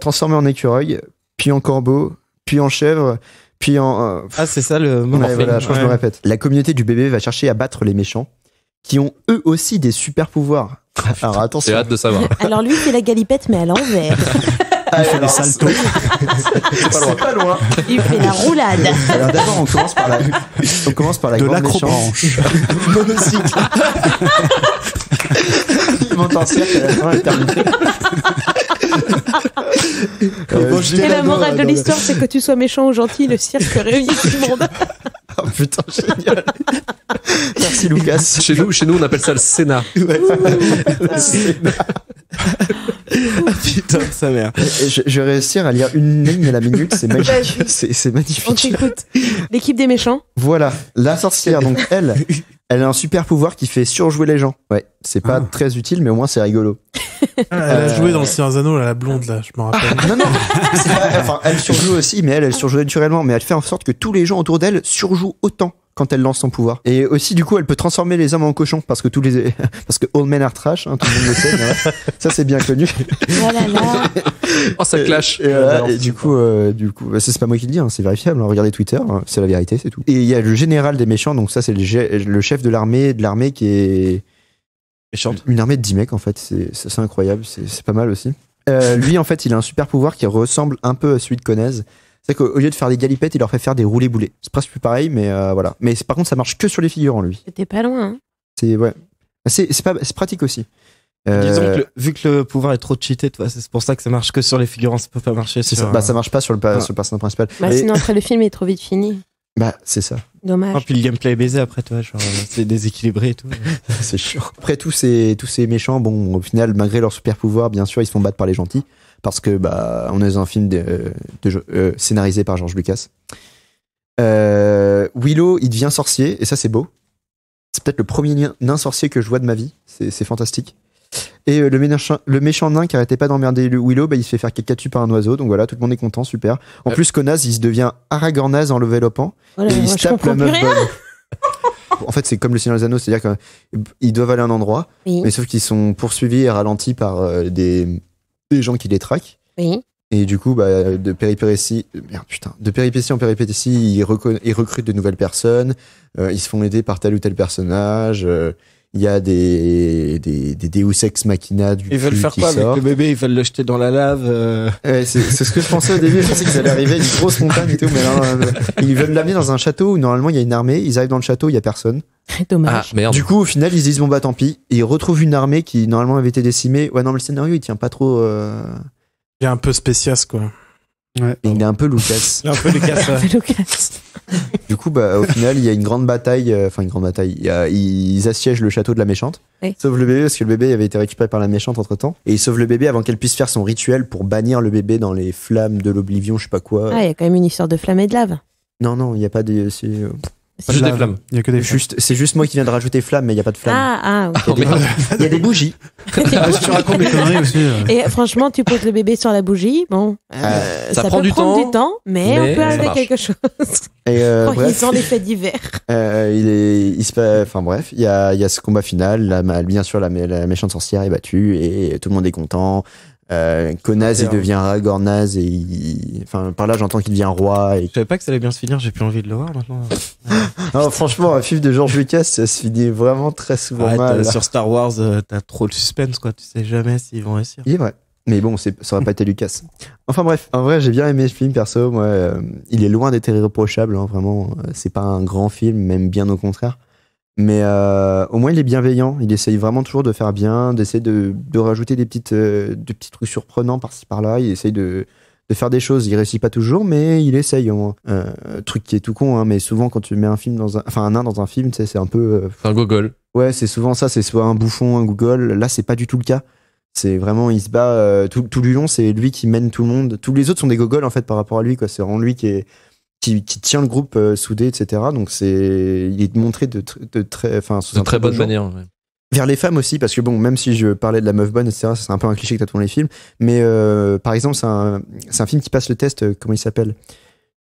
Transformé en écureuil, puis en corbeau, puis en chèvre. Puis en. C'est ça le moment. Voilà, je crois que je me répète. La communauté du bébé va chercher à battre les méchants, qui ont eux aussi des super pouvoirs. Alors attention. J'ai hâte de savoir. Alors lui, il fait la galipette, mais à l'envers. Il fait des saltos. C'est pas loin. Il fait la roulade. Alors d'abord, on commence par la grande l'acrobranche. Monocycle. Il monte en cercle, à la fin, elle termine. Et la morale de l'histoire, c'est que tu sois méchant ou gentil, le cirque réunit tout le monde. Oh putain, génial. Merci Lucas. Chez nous, on appelle ça le Sénat. Ouais. Le Sénat. Putain, sa mère. Je vais réussir à lire une ligne à la minute, c'est magique. C'est magnifique. On t'écoute. L'équipe des méchants. Voilà, la sorcière, donc elle a un super pouvoir qui fait surjouer les gens. Ouais, c'est pas très utile, mais au moins c'est rigolo. Elle a joué dans le Seigneur des Anneaux, la blonde, là, je me rappelle. Non, enfin, elle surjoue aussi, mais elle surjoue naturellement. Mais elle fait en sorte que tous les gens autour d'elle surjouent autant quand elle lance son pouvoir. Et aussi, du coup, elle peut transformer les hommes en cochons parce que parce que all men are trash, hein, tout le monde le sait. Mais ça, c'est bien connu. Oh, ça clash. Et du coup, c'est pas moi qui le dis, hein, c'est vérifiable. Hein, regardez Twitter, hein, c'est la vérité, c'est tout. Et il y a le général des méchants, donc ça, c'est le chef de l'armée qui est méchante. Une armée de 10 mecs, en fait. C'est incroyable, c'est pas mal aussi. Lui, en fait, il a un super pouvoir qui ressemble un peu à celui de Konaz. C'est qu'au lieu de faire des galipettes, il leur fait faire des roulés-boulés. C'est presque plus pareil, mais voilà. Mais par contre, ça marche que sur les figurants, lui. C'était pas loin. Hein. C'est pratique aussi. Disons que vu que le pouvoir est trop cheaté, c'est pour ça que ça marche que sur les figurants, ça peut pas marcher sur... ça marche pas sur le personnage principal. Sinon, après, le film est trop vite fini. C'est ça. Dommage. Puis le gameplay est baisé après, toi, genre, c'est déséquilibré et tout. C'est chiant. Après, tous ces méchants, bon, au final, malgré leur super pouvoir, bien sûr, ils se font battre par les gentils. Parce que, on est dans un film scénarisé par George Lucas. Willow, il devient sorcier, et ça, c'est beau. C'est peut-être le premier nain sorcier que je vois de ma vie. C'est fantastique. Et le méchant nain qui arrêtait pas d'emmerder Willow, il se fait faire caca dessus par un oiseau. Donc voilà, tout le monde est content, super. En plus, Konaz, il se devient Aragornaz en level upant. Et il se tape la meuf bonne. En fait, c'est comme le Seigneur des Anneaux, c'est-à-dire qu'ils doivent aller à un endroit, mais sauf qu'ils sont poursuivis et ralentis par des gens qui les traquent. Oui. Et du coup, de péripétie en péripétie, ils recrutent de nouvelles personnes. Ils se font aider par tel ou tel personnage. Il y a des Deus Ex Machina du Ils veulent faire quoi avec le bébé? Ils veulent le jeter dans la lave. C'est ce que je pensais au début. Je pensais qu'ils allaient arriver à une grosse montagne et tout, mais non, ils veulent l'amener dans un château où normalement il y a une armée. Ils arrivent dans le château, il y a personne. Dommage. Merde. Du coup, au final, ils se disent tant pis. Et ils retrouvent une armée qui normalement avait été décimée. Ouais, non, mais le scénario il tient pas trop. Il est un peu spéciace, quoi. Ouais. Il est un peu Lucas. Il est un peu Lucas. Du coup, au final, il y a une grande bataille. Ils assiègent le château de la méchante. Oui. Sauvent le bébé parce que le bébé avait été récupéré par la méchante entre temps. Et ils sauvent le bébé avant qu'elle puisse faire son rituel pour bannir le bébé dans les flammes de l'oblivion, je sais pas quoi. Ah, il y a quand même une histoire de flamme et de lave. Non, il n'y a pas de. Pas juste des flammes. Il y a que des c'est juste moi qui viens de rajouter flamme, mais il n'y a pas de flamme. Il y a des bougies. Tu racontes des conneries aussi. Et franchement, tu poses le bébé sur la bougie, ça prend peut du prendre du temps, mais on peut ça arriver à marche. quelque chose. Et Ils sont les faits divers. Bref, il y a ce combat final. Bien sûr, la méchante sorcière est battue et tout le monde est content. Konaz il devient Aragornaz et par là j'entends qu'il devient roi. Je savais pas que ça allait bien se finir, j'ai plus envie de le voir maintenant. Non, franchement, un film de George Lucas, ça se finit vraiment très souvent mal. Sur Star Wars, t'as trop le suspense, quoi. Tu sais jamais s'ils vont réussir. Il est vrai. Mais bon, ça aurait pas été Lucas. Enfin bref, en vrai, j'ai bien aimé ce film, perso. Moi, il est loin d'être irréprochable, hein, vraiment. C'est pas un grand film, même bien au contraire. Mais au moins, il est bienveillant. Il essaye vraiment toujours de faire bien, d'essayer de rajouter des petits trucs surprenants par-ci par-là. Il essaye de faire des choses. Il réussit pas toujours, mais il essaye au moins. Truc qui est tout con, hein, mais souvent quand tu mets un nain dans un film, tu sais, c'est un peu. C'est un gogol. Ouais, c'est souvent ça. C'est soit un bouffon, un gogol. Là, c'est pas du tout le cas. C'est vraiment, il se bat tout le long. C'est lui qui mène tout le monde. Tous les autres sont des gogols en fait par rapport à lui, quoi. C'est vraiment lui qui tient le groupe soudé, etc. Donc il est montré de très bonne manière. Ouais. Vers les femmes aussi, parce que bon, même si je parlais de la meuf bonne, etc., c'est un peu un cliché que t'as dans les films, mais par exemple, c'est un film qui passe le test, comment il s'appelle?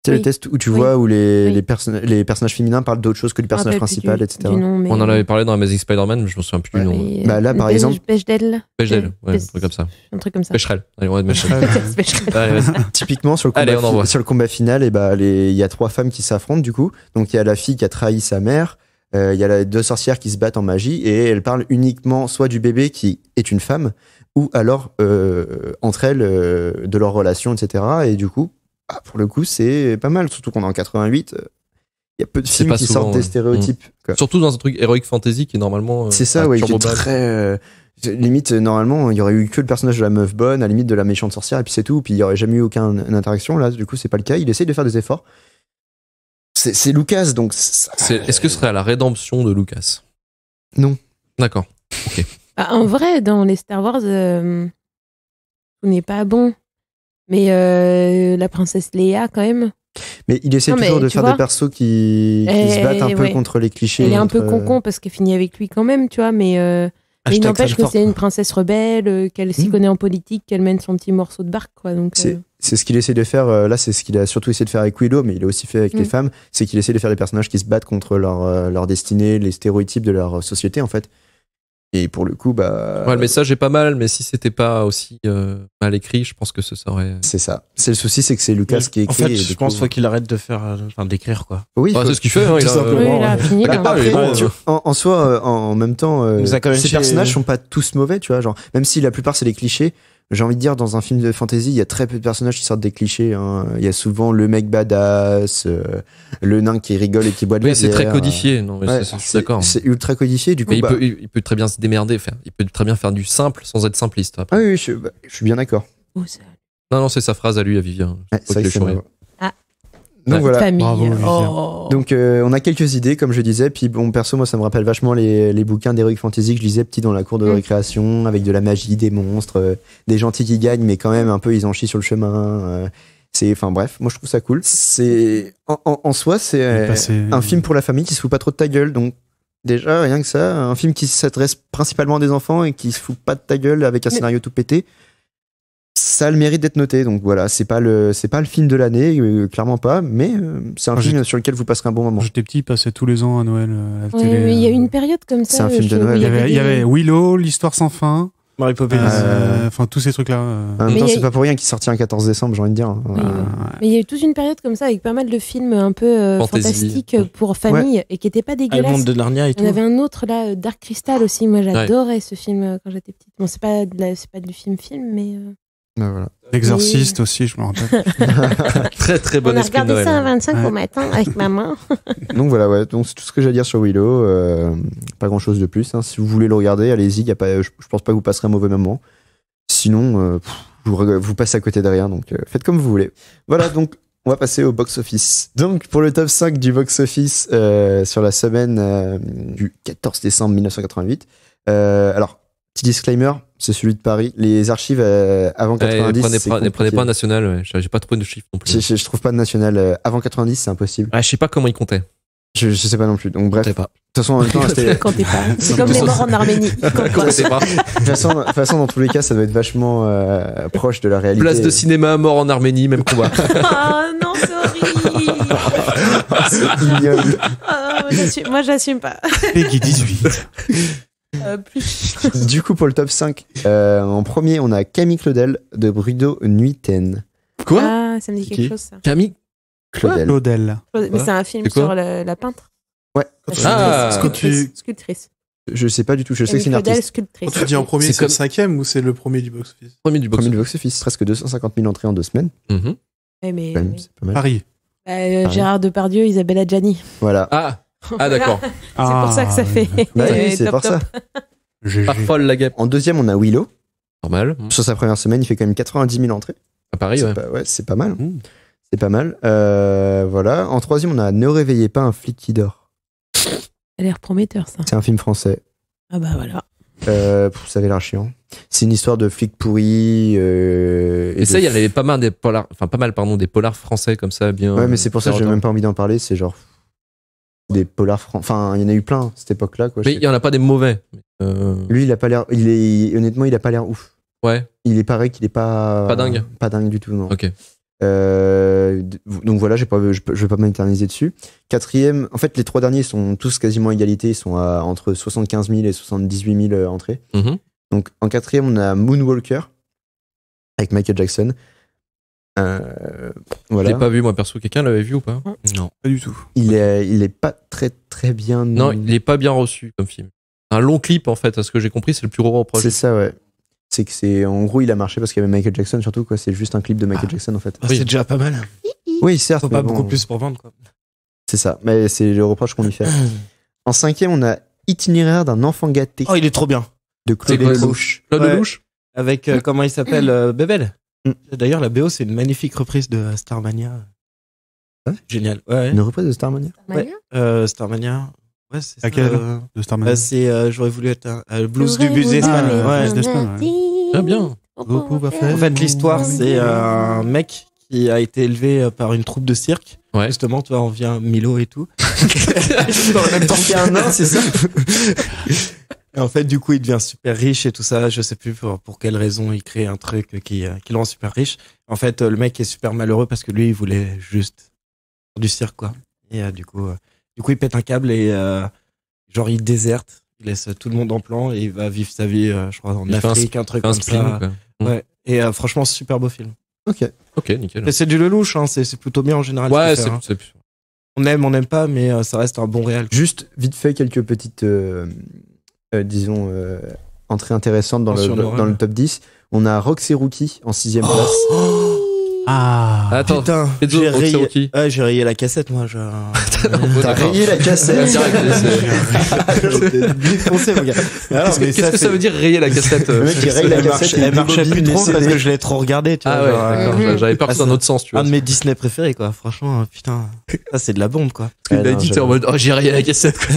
C'est le test où tu vois où les personnages féminins parlent d'autre chose que le personnage principal, etc. Mais... On en avait parlé dans Amazing Spider-Man, mais je me souviens plus du nom. Là, par exemple. Bechdel, ouais, un truc comme ça. Un truc comme ça. Becherel. Allez, on va mettre Becherel. Typiquement, sur le combat final, il y a 3 femmes qui s'affrontent, du coup. Donc, il y a la fille qui a trahi sa mère. Il y a les 2 sorcières qui se battent en magie et elles parlent uniquement soit du bébé qui est une femme ou alors entre elles de leur relation, etc. Et du coup, pour le coup, c'est pas mal, surtout qu'on est en 88. Il y a peu de films qui sortent des stéréotypes. Surtout dans un truc heroic fantasy qui est normalement. C'est ça, ouais, qui est très. Limite, normalement, il y aurait eu que le personnage de la meuf bonne, à la limite de la méchante sorcière, et puis c'est tout. Puis il y aurait jamais eu aucune interaction. Là, du coup, c'est pas le cas. Il essaye de faire des efforts. C'est Lucas, donc. Est-ce que ce serait à la rédemption de Lucas? Non. D'accord. Ok. En vrai, dans les Star Wars, tout n'est pas bon. Mais la princesse Léa, quand même. Mais il essaie toujours de faire des persos qui se battent un peu contre les clichés. Elle est un peu con parce qu'elle finit avec lui quand même, tu vois, mais il n'empêche que c'est une princesse rebelle, qu'elle s'y connaît en politique, qu'elle mène son petit morceau de barque, quoi. Donc, c'est ce qu'il essaie de faire, là, c'est ce qu'il a surtout essayé de faire avec Willow, mais il a aussi fait avec les femmes, c'est qu'il essaie de faire des personnages qui se battent contre leur destinée, les stéréotypes de leur société, en fait. Et pour le coup, bah. Ouais, le message est pas mal, mais si c'était pas aussi mal écrit, je pense que ce serait. C'est ça. C'est le souci, c'est que c'est Lucas qui écrit. En fait, je pense qu'il arrête de faire, d'écrire, quoi. Oui. C'est ce qu'il fait, hein, tout simplement. Il a fini. En soi, en même temps, ces personnages sont pas tous mauvais, tu vois. Genre, même si la plupart c'est des clichés. J'ai envie de dire, dans un film de fantasy, il y a très peu de personnages qui sortent des clichés. Hein. Il y a souvent le mec badass, le nain qui rigole et qui boit de la bière. C'est très codifié, non, mais je suis d'accord. C'est ultra codifié, du coup. Il peut très bien se démerder, il peut très bien faire du simple sans être simpliste. Après. Ah oui, je suis bien d'accord. Non, c'est sa phrase à lui, à Vivien. C'est vrai que c'est vrai. Donc voilà. Famille. Bravo, donc on a quelques idées, comme je disais. Puis bon, perso, moi, ça me rappelle vachement les bouquins d'Heroic Fantasy que je lisais petit dans la cour de récréation, avec de la magie, des monstres, des gentils qui gagnent, mais quand même un peu ils en chient sur le chemin. Enfin bref, moi je trouve ça cool. C'est en soi, c'est un film pour la famille qui se fout pas trop de ta gueule. Donc déjà rien que ça, un film qui s'adresse principalement à des enfants et qui se fout pas de ta gueule avec un scénario tout pété. Ça a le mérite d'être noté, donc voilà, c'est pas le film de l'année, clairement pas, mais c'est un film sur lequel vous passerez un bon moment. J'étais petit, il passait tous les ans à Noël à la télé. Mais il y a eu une période comme ça. C'est un film de Noël. Il y avait Willow, l'histoire sans fin, Mary Poppins, enfin tous ces trucs-là. En même temps, c'est pas pour rien qu'il est sorti un 14 décembre, j'ai envie de dire. Mais il y a eu toute une période comme ça avec pas mal de films un peu fantastiques pour famille et qui étaient pas dégueulasses. Le monde de Narnia et tout. Il y en avait un autre là, Dark Crystal aussi. Moi, j'adorais ce film quand j'étais petite. Bon, c'est pas du film, mais. Voilà. L'exorciste aussi, je me rappelle. Très très bon esprit de Noël. On a regardé ça à 25 au matin avec maman. Donc voilà, ouais. Donc c'est tout ce que j'ai à dire sur Willow. Pas grand chose de plus. Hein. Si vous voulez le regarder, allez-y. Je pense pas que vous passerez un mauvais moment. Sinon, vous passez à côté de rien. Donc faites comme vous voulez. Voilà, donc on va passer au box-office. Donc pour le top 5 du box-office sur la semaine du 14 décembre 1988. Alors, petit disclaimer, c'est celui de Paris. Les archives avant 90, ne prenez pas un national, ouais. J'ai pas trouvé de chiffres non plus. Je trouve pas de national. Avant 90, c'est impossible. Je sais pas comment ils comptaient. Je sais pas non plus. Donc bref. De toute façon, en même temps, comptez pas. C'est comme les morts en Arménie. De toute façon, dans tous les cas, ça doit être vachement proche de la réalité. Place de cinéma, mort en Arménie, même combat. Oh non, c'est horrible. C'est ignoble. Moi, j'assume pas. Peggy 18. Plus. Du coup, pour le top 5, en premier, on a Camille Claudel de Bruno Nuiten. Quoi? Ah, ça me dit quelque chose, ça. Camille Claudel. Mais c'est un film sur la peintre. Ouais. Sculptrice. Je sais pas du tout, je sais que c'est une artiste. Sculptrice. Quand tu dis en premier, c'est le 5e ou c'est le premier du box-office? Premier du box-office. Presque 250 000 entrées en 2 semaines. Mais c'est pas mal. Paris. Gérard Depardieu, Isabelle Adjani. Voilà. Ah d'accord. C'est pour ça que ça fait. Oui, c'est pour ça. Pas folle la guêpe. En deuxième, on a Willow. Normal. Sur sa première semaine, il fait quand même 90 000 entrées. À Paris, c'est pas mal. C'est pas mal. Voilà. En troisième, on a Ne réveillez pas un flic qui dort. Ça a l'air prometteur, ça. C'est un film français. Ah bah voilà. Ça avait l'air chiant. C'est une histoire de flics pourris. Et ça, il y en avait pas mal des polars, des polars français comme ça, bien. Ouais, mais c'est pour ça que j'ai même pas envie d'en parler. C'est genre des polars français. Enfin, il y en a eu plein à cette époque-là, quoi. Mais il y en a pas des mauvais. Lui, il a pas l'air. Honnêtement, il a pas l'air ouf. Ouais. Il est pareil qu'il est pas. Pas dingue. Pas dingue du tout, non. Ok. Donc voilà, je vais pas m'éterniser dessus. Quatrième, en fait, les 3 derniers sont tous quasiment à égalité. Ils sont à entre 75 000 et 78 000 entrées. Donc en quatrième, on a Moonwalker avec Michael Jackson. Voilà. Je l'ai pas vu, moi perso. Quelqu'un l'avait vu ou pas? Non, pas du tout. Il est pas très bien. Non, il est pas bien reçu comme film. Un long clip en fait, à ce que j'ai compris, c'est le plus gros reproche. C'est ça, ouais. C'est que en gros, il a marché parce qu'il y avait Michael Jackson surtout, quoi. C'est juste un clip de Michael Jackson en fait. C'est déjà pas mal. Oui, certes. Faut pas beaucoup plus pour vendre, quoi. C'est ça, mais c'est le reproche qu'on lui fait. En cinquième, on a Itinéraire d'un enfant gâté. Oh, il est trop bien. De Claude Lelouch. Claude Lelouch. Avec comment il s'appelle, Bébel. D'ailleurs, la BO, c'est une magnifique reprise de Starmania. Génial. Ouais. Une reprise de Starmania. Starmania. Ouais, c'est ça. Laquelle de Starmania? C'est j'aurais voulu être le blues du Businessman. Ah bien. Goku va faire. En fait, l'histoire, c'est un mec qui a été élevé par une troupe de cirque. Ouais. Justement, tu vois, on vient Milo et tout. Dans le même temps qu'il y a un nain, c'est ça? Et en fait, du coup, il devient super riche et tout ça. Je sais plus pour quelle raison il crée un truc qui le rend super riche. En fait, le mec est super malheureux parce que lui, il voulait juste faire du cirque, quoi. Et du coup, il pète un câble et genre il déserte. Il laisse tout le monde en plan et il va vivre sa vie, je crois, en Afrique, un truc comme ça. Ouais. Et franchement, super beau film. Ok, nickel. Mais c'est du Lelouch, hein. C'est plutôt bien en général. Ouais, c'est. On n'aime pas, mais ça reste un bon réal. Juste vite fait quelques petites disons entrées intéressantes dans le top 10. On a Rox et Rookie en 6ème place. Ah, attends, putain, j'ai rayé la cassette, moi. T'as rayé la cassette. Défoncé, mon gars. Qu'est-ce que ça veut dire rayer la cassette? Le mec, il raye la cassette. Elle marchait plus trop parce que je l'ai trop regardé, tu vois. Ah ouais, d'accord. J'avais peur que c'est un autre sens, tu vois. Un de mes Disney préférés, quoi. Franchement, putain. Ça, c'est de la bombe, quoi. Il a dit, en mode, j'ai rayé la cassette. Qu'est-ce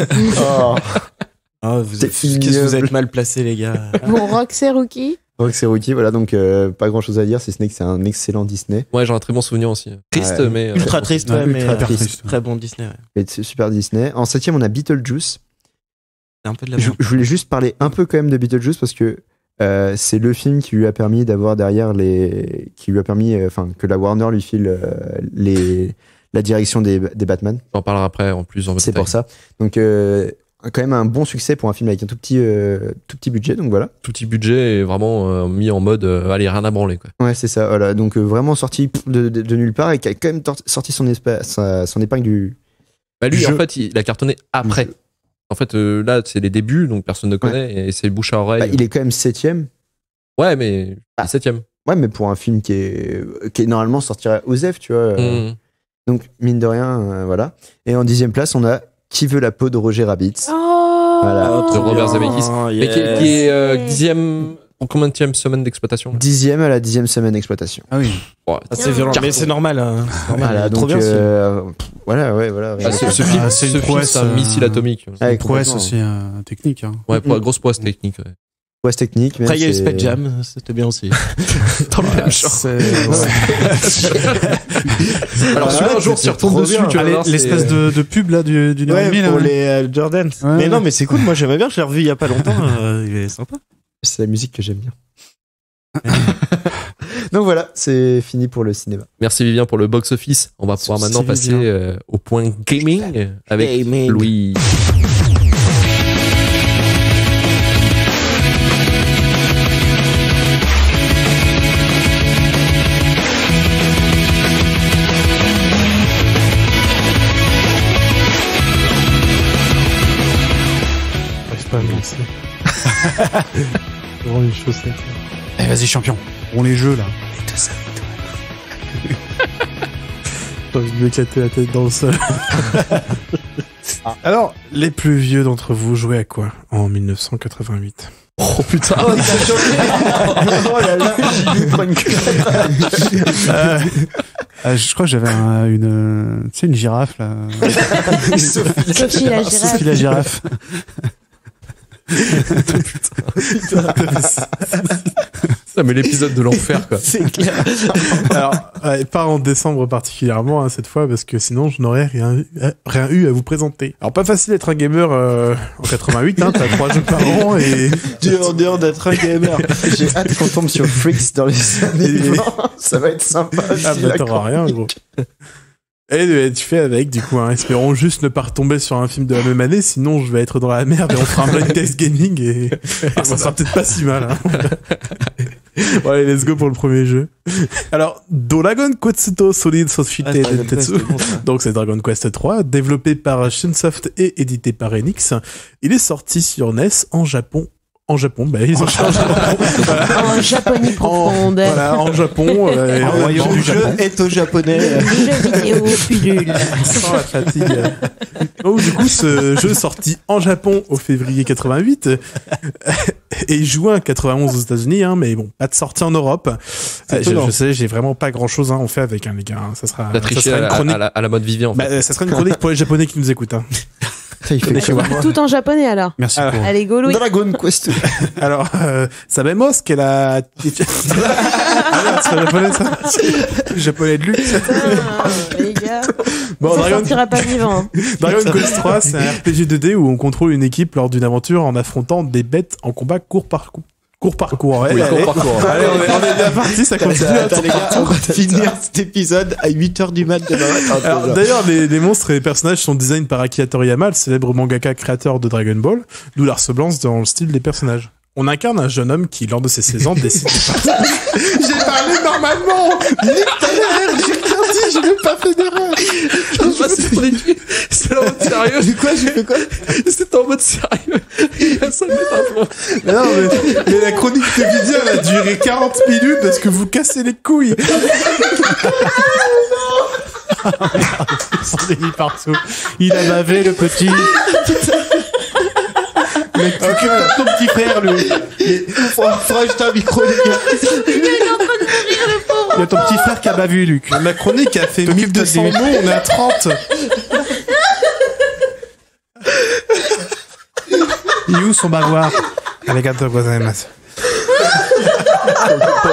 que vous êtes mal placés, les gars. Bon, Rox et Rookie. Rox et Rookie, voilà, donc pas grand chose à dire, si ce n'est que c'est un excellent Disney. Ouais, j'ai un très bon souvenir aussi. Triste, mais. Ultra triste, ouais, mais triste. Très bon Disney, ouais. C'est super Disney. En 7ème, on a Beetlejuice. C'est un peu de la je voulais juste parler un peu quand même de Beetlejuice parce que c'est le film qui lui a permis d'avoir derrière que la Warner lui file la direction des Batman. On en parlera après en plus. C'est pour ça. Donc quand même un bon succès pour un film avec un tout petit budget, donc voilà. Tout petit budget et vraiment mis en mode allez, rien à branler, quoi. Ouais, c'est ça, voilà. Donc vraiment sorti de nulle part et qui a quand même sorti son épingle du. Bah lui, en fait, il a cartonné après. En fait, là, c'est les débuts, donc personne ne connaît et c'est bouche à oreille. Bah, il est quand même 7ème. Ouais, mais 7ème. Ouais, mais pour un film qui est normalement sortirait aux F, tu vois. Donc mine de rien, voilà. Et en 10ème place, on a Qui veut la peau de Roger Rabbit. Voilà. De Robert Zemeckis. Mais qui est 10ème. En combien de semaine d'exploitation? 10ème à la 10ème semaine d'exploitation. Ah oui. C'est violent, mais c'est normal. Hein. Voilà, donc, voilà. Ce film, c'est un missile atomique. C'est une prouesse aussi technique. Hein. Ouais, pour la grosse prouesse technique. Ouais. Prouesse technique. Après, il y a eu Space Jam, c'était bien aussi. Dans le même genre. Alors, celui-là, un jour, s'y retombe dessus, tu vois. L'espèce de pub là du ouais, pour les Jordans. Ouais. Mais non, mais c'est cool, moi j'aimais bien, je l'ai revu il y a pas longtemps, il est sympa. C'est la musique que j'aime bien. Donc voilà, c'est fini pour le cinéma. Merci Vivien pour le box-office. On va pouvoir maintenant passer au point gaming avec Louis. Pas à me lancer. Vraiment une chaussette. Allez, vas-y, champion. On les jeux là. J'ai envie de m'éclater la tête dans le sol. Alors, les plus vieux d'entre vous jouaient à quoi en 1988? Oh putain! Oh là là, j'ai vu une je crois que j'avais une girafe là. Sophie la girafe. Sophie la girafe. Ça met l'épisode de l'enfer, quoi. C'est clair. Alors, pas en décembre particulièrement, hein, cette fois, parce que sinon, je n'aurais rien eu à vous présenter. Alors, pas facile d'être un gamer en 88, hein, t'as 3 jeux par an et... Dur d'être un gamer. J'ai hâte qu'on tombe sur Freaks dans les années 20. Ça va être sympa. Ah bah, t'auras rien, gros. Et tu fais avec, du coup, hein. Espérons juste ne pas retomber sur un film de la même année, sinon je vais être dans la merde et on fera un blind test gaming et ça sera peut-être pas si mal. Hein. Bon, allez, let's go pour le premier jeu. Alors, Dragon Quest Solid Societe Dentetsu. Donc, c'est Dragon Quest 3, développé par Shunsoft et édité par Enix. Il est sorti sur NES en Japon, bah, ils ont changé. En Japonie profonde. Voilà, en Japon. Le royaume du jeu est au japonais. Jeu vidéo pullule. Sans la fatigue. Donc, du coup, ce jeu sorti en Japon au février 88 et juin 91 aux États-Unis, hein, mais bon, pas de sortie en Europe. Je sais, j'ai vraiment pas grand-chose, hein, on fait avec, hein, les gars. Ça sera une chronique à la mode Vivien. En fait. Ça sera une chronique pour les Japonais qui nous écoutent. Hein. Il fait chez moi. Tout en japonais alors. Merci. Allez, go Louis. Dragon Quest. Alors, sabemos qu'elle a... c'est pas japonais, ça. Japonais de luxe. Les gars. Bon, Ça sortira pas vivant. Dragon Quest 3, c'est un RPG 2D où on contrôle une équipe lors d'une aventure en affrontant des bêtes en combat court parcours. Ouais, Oui, allez. court parcours. Allez, on est bien parti, ça continue. Attends, les gars, on va finir cet épisode à 8h du mat demain matin. Alors, d'ailleurs, les monstres et les personnages sont designés par Akira Toriyama, le célèbre mangaka créateur de Dragon Ball, d'où la ressemblance dans le style des personnages. On incarne un jeune homme qui, lors de ses 16 ans, décide de partir. J'ai parlé normalement! Nique ta mère! J'ai rien dit, je n'ai pas fait d'erreur! C'est en mode sérieux. Du quoi, j'ai fait quoi? C'était en mode sérieux. Ça me fait un plomb. Mais non, mais la chronique de Lydia, elle a duré 40 minutes parce que vous cassez les couilles! C'est mis partout. Il a bavé le petit. Mais ton petit frère, lui. Faudra acheter un micro, les gars. Il est en train de mourir, le pauvre. Il y a ton petit frère qui a bavu, Luc. Ma chronique a fait 1200 mots, on est à 30! Il est où son bavoir? Arigato gozaimasu.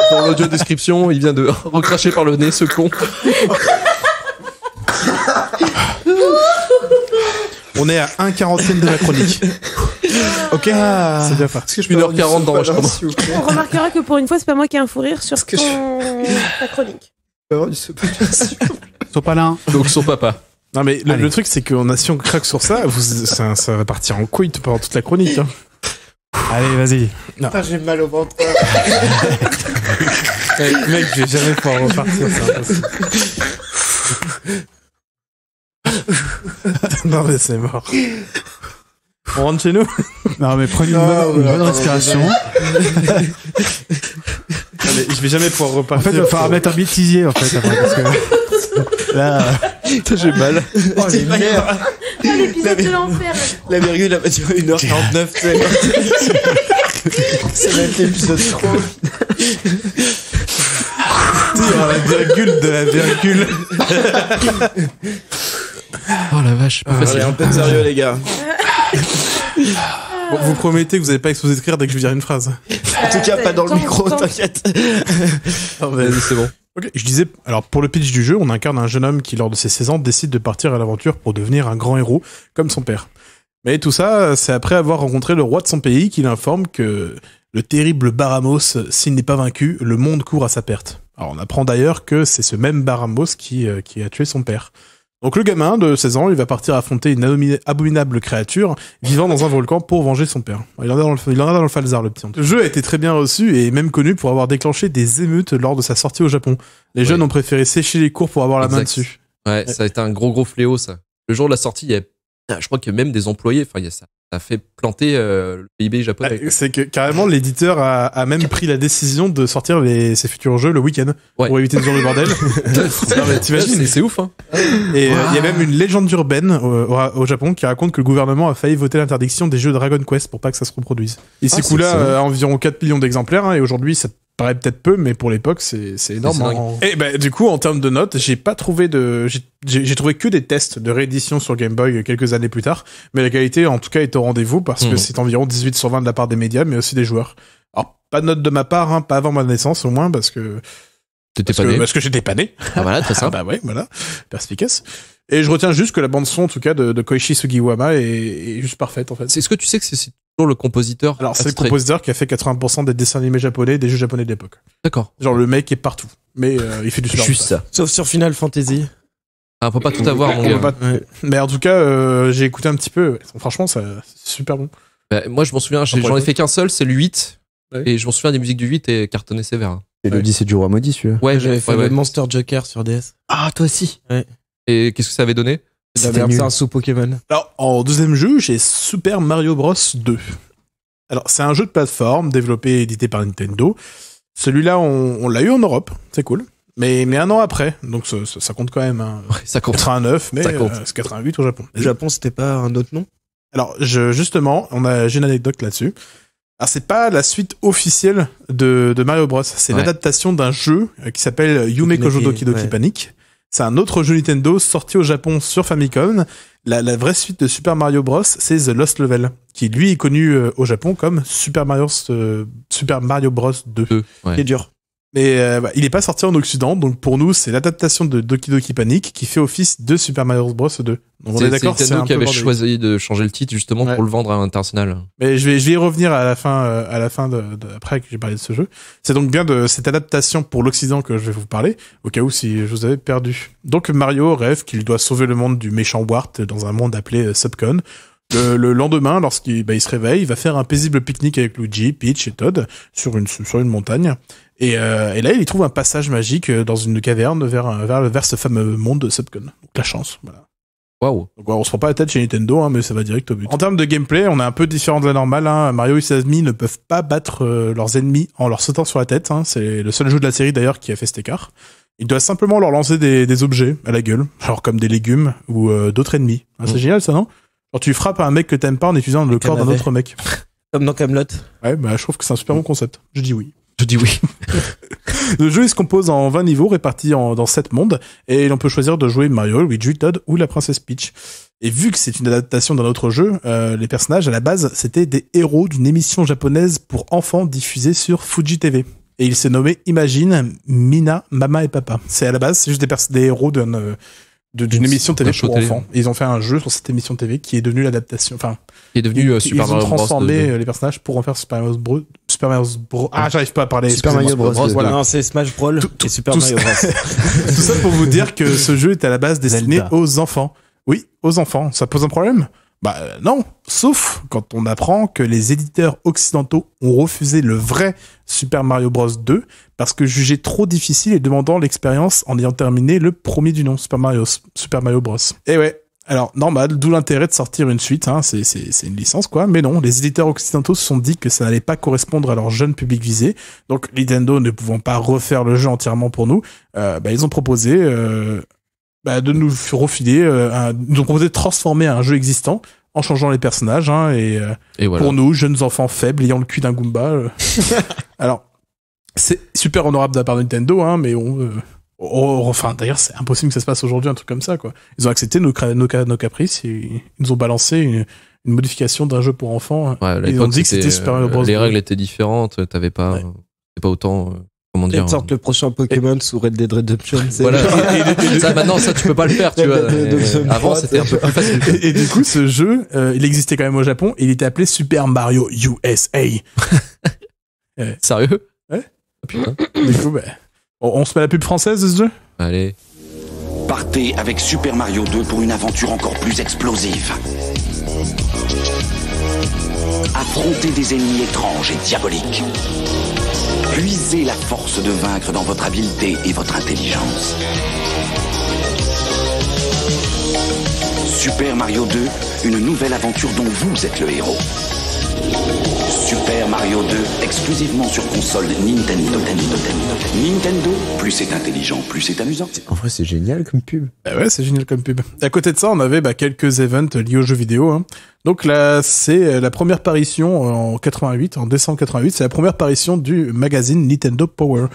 Pour l'audio description, il vient de recracher par le nez ce con. On est à 1/40 de la chronique. Ok, c'est bien parti. 1h40 d'enregistrement. On remarquera que pour une fois, c'est pas moi qui ai un fou rire sur ta chronique. Sopalin. Donc son papa. Non mais le truc c'est que si on craque sur ça, ça va partir en couille pendant toute la chronique. Hein. Allez, vas-y. Putain, j'ai mal au ventre. Mec, je vais jamais pouvoir repartir, c'est impossible. Non mais c'est mort. On rentre chez nous? Non mais prenez une bonne respiration. Allez, je vais jamais pouvoir En repartir. fait, il va falloir mettre un bêtisier en fait après, parce que là, J'ai mal. Oh, les merdes. L'épisode de l'enfer. La virgule, elle va durer 1h49, tu sais. C'est même l'épisode 3. La virgule de la virgule. Oh la vache, pas facile. Allez, un peu de sérieux, les gars. Bon, vous promettez que vous n'allez pas exploser de rire dès que je vais dire une phrase. En tout cas, pas dans le micro, t'inquiète. Vas-y, c'est bon. Ok, je disais, alors pour le pitch du jeu, on incarne un jeune homme qui, lors de ses 16 ans, décide de partir à l'aventure pour devenir un grand héros, comme son père. Mais tout ça, c'est après avoir rencontré le roi de son pays qu'il informe que le terrible Baramos, s'il n'est pas vaincu, le monde court à sa perte. Alors on apprend d'ailleurs que c'est ce même Baramos qui a tué son père. Donc le gamin de 16 ans, il va partir affronter une abominable créature vivant dans un volcan pour venger son père. Il en a dans le falzar, le petit. Le jeu a été très bien reçu et même connu pour avoir déclenché des émeutes lors de sa sortie au Japon. Les jeunes ont préféré sécher les cours pour avoir la main dessus. Ouais, ça a été un gros fléau, ça. Le jour de la sortie, il y a, je crois qu'il y a même des employés, ça a fait planter le PIB japonais. C'est que carrément l'éditeur a même pris la décision de sortir ses futurs jeux le week-end pour éviter de faire le bordel. Non, mais t'imagines, c'est ouf, hein. Et il y a même une légende urbaine au Japon qui raconte que le gouvernement a failli voter l'interdiction des jeux Dragon Quest pour pas que ça se reproduise. Il s'écoula environ 4 millions d'exemplaires, hein, et aujourd'hui ça paraît peut-être peu, mais pour l'époque c'est énorme. Et ben du coup en termes de notes, j'ai pas trouvé j'ai trouvé que des tests de réédition sur Game Boy quelques années plus tard, mais la qualité en tout cas est au rendez-vous parce que c'est environ 18/20 de la part des médias, mais aussi des joueurs. Alors pas de note de ma part, hein, pas avant ma naissance au moins parce que j'étais pas né. Ah voilà, très simple. Bah ouais, voilà, perspicace. Et je retiens juste que la bande son en tout cas de Koichi Sugiwama est juste parfaite en fait. Est-ce que tu sais que c'est toujours le compositeur? Alors c'est le compositeur qui a fait 80% des dessins animés japonais, des jeux japonais de l'époque. D'accord. Genre le mec est partout, mais il fait du super. Juste ça. Sauf sur Final Fantasy. Ah, on peut pas tout avoir, mon gars. Mais en tout cas, j'ai écouté un petit peu. Franchement, c'est super bon. Bah, moi, je m'en souviens, j'en ai fait qu'un seul, c'est le 8. Ouais. Et je m'en souviens des musiques du 8 et cartonné sévère. C'est l'Odyssée du Roi Maudit, celui-là. Ouais, j'avais fait le Monster Joker sur DS. Ah, toi aussi. Ouais. Et qu'est-ce que ça avait donné? C'est un sous Pokémon. Alors, en deuxième jeu, j'ai Super Mario Bros 2. Alors, c'est un jeu de plateforme développé et édité par Nintendo. Celui-là, on l'a eu en Europe, c'est cool. Mais un an après, donc ça compte quand même. Hein. Ouais, ça compte. 89, mais c'est 88 au Japon. Le Japon, c'était pas un autre nom? Alors, justement, j'ai une anecdote là-dessus. Alors, c'est pas la suite officielle de Mario Bros. C'est l'adaptation d'un jeu qui s'appelle Yume Kojo Doki Doki Panic. c'est un autre jeu Nintendo sorti au Japon sur Famicom. La vraie suite de Super Mario Bros, c'est The Lost Level, qui lui est connu au Japon comme Super Mario Bros 2. Ouais. Qui est dur. Mais il n'est pas sorti en Occident, donc pour nous, c'est l'adaptation de Doki Doki Panic qui fait office de Super Mario Bros 2. Donc on est d'accord, c'est Nintendo qui avait choisi de changer le titre justement pour le vendre à l'international. Mais je vais y revenir à la fin après que j'ai parlé de ce jeu. C'est donc bien de cette adaptation pour l'Occident que je vais vous parler, au cas où si je vous avais perdu. Donc Mario rêve qu'il doit sauver le monde du méchant Wart dans un monde appelé Subcon. Le lendemain, lorsqu'il se réveille, il va faire un paisible pique-nique avec Luigi, Peach et Todd sur une montagne. Et là, il y trouve un passage magique dans une caverne vers ce fameux monde de Subcon. Donc la chance, voilà. Waouh. Donc on se prend pas la tête chez Nintendo, hein, mais ça va direct au but. En termes de gameplay, on est un peu différent de la normale. Hein. Mario et ses amis ne peuvent pas battre leurs ennemis en leur sautant sur la tête. Hein. C'est le seul jeu de la série d'ailleurs qui a fait cet écart. Il doit simplement leur lancer des objets à la gueule, alors comme des légumes ou d'autres ennemis. Ah, c'est génial ça, non? Quand tu frappes à un mec que t'aimes pas en utilisant le corps d'un autre mec. Comme dans Kaamelott. Ouais, bah je trouve que c'est un super bon concept. Je dis oui. Le jeu il se compose en 20 niveaux répartis dans 7 mondes et l'on peut choisir de jouer Mario, Luigi, Todd ou la princesse Peach. Et vu que c'est une adaptation d'un autre jeu, les personnages à la base c'était des héros d'une émission japonaise pour enfants diffusée sur Fuji TV. Et il s'est nommé Imagine, Mina, Mama et Papa. C'est à la base, c'est juste des héros d'une émission TV pour enfants. Et ils ont fait un jeu sur cette émission TV qui est devenu l'adaptation. Enfin, qui est devenu Super Mario Bros. Ils ont transformé les personnages pour en faire Super Mario Bros. Ah, j'arrive pas à parler. Super Mario Bros. Voilà. Non, c'est Smash Bros. Et Super Mario Bros. Tout ça pour vous dire que ce jeu est à la base destiné aux enfants. Oui, aux enfants. Ça pose un problème? Bah non, sauf quand on apprend que les éditeurs occidentaux ont refusé le vrai Super Mario Bros 2 parce que jugé trop difficile et demandant l'expérience en ayant terminé le premier du nom, Super Mario Bros. Et ouais, alors normal, d'où l'intérêt de sortir une suite, hein, c'est une licence quoi, mais non, les éditeurs occidentaux se sont dit que ça n'allait pas correspondre à leur jeune public visé, donc Nintendo ne pouvant pas refaire le jeu entièrement pour nous, ils ont proposé... de nous refiler, nous ont proposé de transformer un jeu existant en changeant les personnages, hein, et voilà. Pour nous, jeunes enfants faibles ayant le cul d'un Goomba. Alors, c'est super honorable de la part de Nintendo, hein, mais enfin, d'ailleurs, c'est impossible que ça se passe aujourd'hui, un truc comme ça, quoi. Ils ont accepté nos caprices et ils nous ont balancé une modification d'un jeu pour enfants. Ouais, ils ont dit que c'était Super Mario Bros. Les règles étaient différentes, t'avais pas, c'est pas autant. Comment dire, sorte le prochain Pokémon sous Red Dead Redemption. Voilà. Ça, maintenant, ça, tu peux pas le faire, tu vois. Avant, c'était un peu plus facile. Et du coup, ce jeu, il existait quand même au Japon et il était appelé Super Mario USA. Sérieux? Ouais. Putain. Du coup, on se met la pub française de ce jeu? Allez. Partez avec Super Mario 2 pour une aventure encore plus explosive. Affrontez des ennemis étranges et diaboliques. Puisez la force de vaincre dans votre habileté et votre intelligence. Super Mario 2, une nouvelle aventure dont vous êtes le héros. Super Mario 2, exclusivement sur console Nintendo. Nintendo, plus c'est intelligent, plus c'est amusant. En vrai, c'est génial comme pub. Ouais, c'est génial comme pub. À côté de ça, on avait quelques events liés aux jeux vidéo. Hein. Donc là, c'est la première parution en décembre 88, c'est la première parution du magazine Nintendo Power.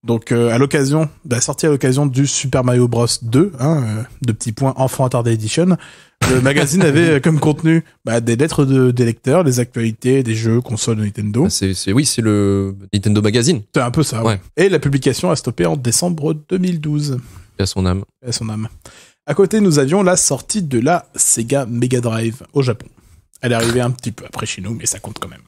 Donc à l'occasion, sortie à l'occasion du Super Mario Bros 2, de petits points enfant attardé edition, le magazine avait comme contenu des lettres des lecteurs, des actualités, des jeux, consoles de Nintendo. C'est le Nintendo Magazine. C'est un peu ça. Ouais. Et la publication a stoppé en décembre 2012. À son âme. À son âme. À côté, nous avions la sortie de la Sega Mega Drive au Japon. Elle est arrivée un petit peu après chez nous, mais ça compte quand même.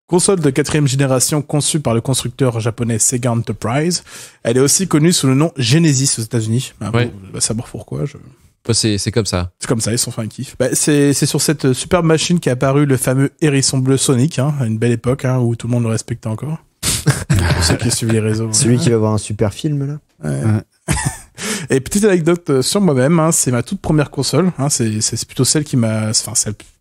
Console de 4e génération conçue par le constructeur japonais Sega Enterprise. Elle est aussi connue sous le nom Genesis aux États-Unis. Ouais. On va savoir pourquoi. C'est comme ça. C'est comme ça, ils sont fait un kiff. C'est sur cette superbe machine qu'est apparu le fameux hérisson bleu Sonic, à une belle époque où tout le monde le respectait encore. Pour ceux qui suivent les réseaux. Celui qui va avoir un super film là. Ouais. Et petite anecdote sur moi-même, c'est ma toute première console. C'est plutôt celle qui m'a,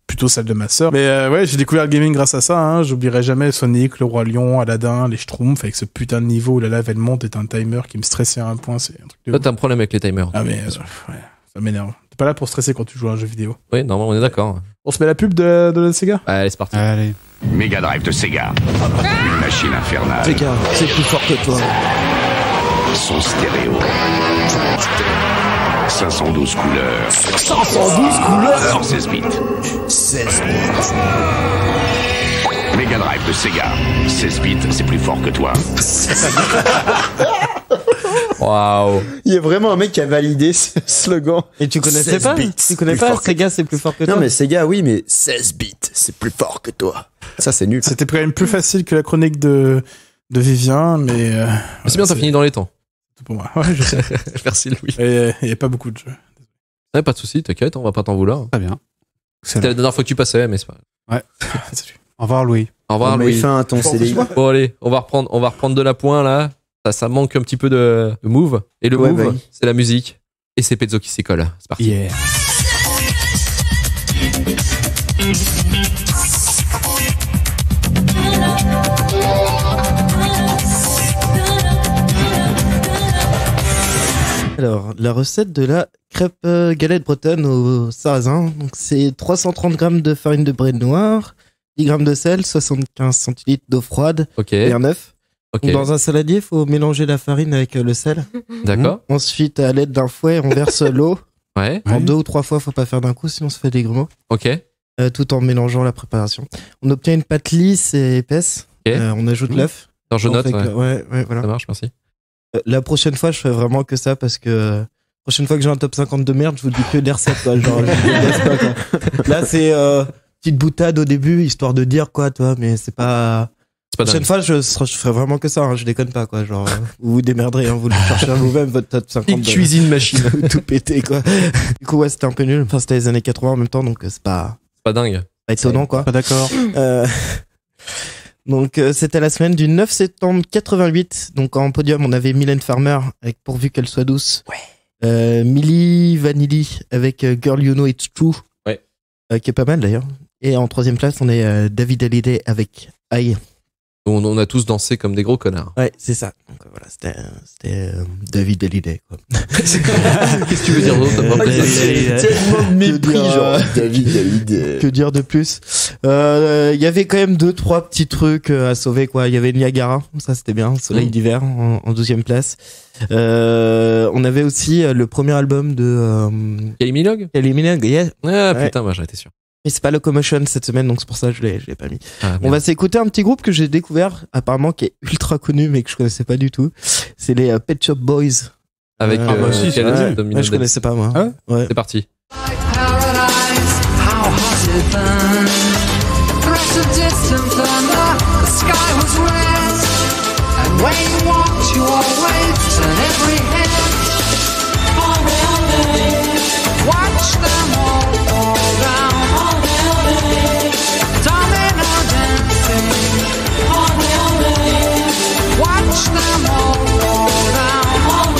plutôt celle de ma sœur. Mais j'ai découvert le gaming grâce à ça. J'oublierai jamais Sonic, le Roi Lion, Aladdin, les Schtroumpfs avec ce putain de niveau où la lave elle monte et un timer qui me stressait à un point. C'est un truc de... Toi, t'as un problème avec les timers. Ah mais ça m'énerve. T'es pas là pour stresser quand tu joues à un jeu vidéo. Oui, normalement on est d'accord. On se met la pub de la Sega? Allez, c'est parti. Allez. Mega Drive de Sega. Une machine infernale. Sega, c'est plus fort que toi. son stéréo. 512 couleurs. 512 couleurs 16 bits. 16 bits. Mega Drive de Sega. 16 bits, c'est plus fort que toi. Waouh. Il y a vraiment un mec qui a validé ce slogan. Et tu connaissais pas? Tu connais pas Sega, c'est plus fort que toi? Non, mais Sega, oui, mais 16 bits, c'est plus fort que toi. Ça, c'est nul. C'était quand même plus facile que la chronique de Vivien, mais... c'est bien, t'as fini dans les temps. C'est pour moi. Ouais, je sais. Merci, Louis. Il n'y a pas beaucoup de jeux. Ouais, pas de soucis, t'inquiète, on va pas t'en vouloir. Très bien. C'était la dernière fois que tu passais, mais c'est pas grave. Ouais. Au revoir, Louis. Au revoir, Louis. Fin à ton CDI. Bon, allez, on va reprendre de la pointe, là. Ça manque un petit peu de move. Et le move, c'est la musique. Et c'est Pezzo qui s'y colle. C'est parti. Yeah. Alors, la recette de la crêpe galette bretonne au sarrasin. Donc, c'est 330 grammes de farine de blé noir, 10 grammes de sel, 75 centilitres d'eau froide et un œuf. Okay. Dans un saladier, il faut mélanger la farine avec le sel. D'accord. Ensuite, à l'aide d'un fouet, on verse l'eau. Ouais. En 2 ou 3 fois, faut pas faire d'un coup, sinon ça fait des grumeaux. Ok. Tout en mélangeant la préparation. On obtient une pâte lisse et épaisse. Okay. On ajoute l'œuf. Alors, je note. Ouais, voilà. Ça marche, merci. La prochaine fois, je ferai vraiment que ça parce que prochaine fois que j'ai un top 50 de merde, je vous dis que des recettes, quoi. Genre, pas, quoi. Là, c'est petite boutade au début, histoire de dire, quoi, toi, mais c'est pas. La prochaine fois, je ferai vraiment que ça, hein, je déconne pas, quoi. Genre, vous vous démerderez, hein, vous le cherchez vous-même, votre top 50. Une cuisine machine. Tout pété, quoi. Du coup, ouais, c'était un peu nul. Enfin, c'était les années 80 en même temps, donc c'est pas dingue. Pas étonnant, quoi. Pas d'accord. Donc, c'était la semaine du 9 septembre 88. Donc, en podium, on avait Mylène Farmer avec Pourvu qu'elle soit douce. Ouais. Milli Vanilli avec Girl You Know It's True. Ouais. Qui est pas mal, d'ailleurs. Et en troisième place, on est David Hallyday avec Aïe. On a tous dansé comme des gros connards. Ouais, c'est ça. Donc voilà, c'était David Hallyday, quoi. Qu'est-ce que tu veux dire d'autre? Tellement de mépris, genre David Hallyday. Que dire de plus? Il y avait quand même 2-3 petits trucs à sauver, quoi. Il y avait Niagara, ça c'était bien, Soleil d'hiver en 12e place. On avait aussi le premier album de Kylie Minogue. Kylie Minogue, yeah. Ah putain, moi j'en étais sûr. Mais c'est pas Locomotion cette semaine, donc c'est pour ça que je l'ai pas mis. Ah, on va s'écouter un petit groupe que j'ai découvert, apparemment qui est ultra connu, mais que je connaissais pas du tout. C'est les Pet Shop Boys. Avec moi aussi, je connaissais pas, moi. Ah ouais. C'est parti. Watch them all fall down. Domino dancing. Watch them all fall down.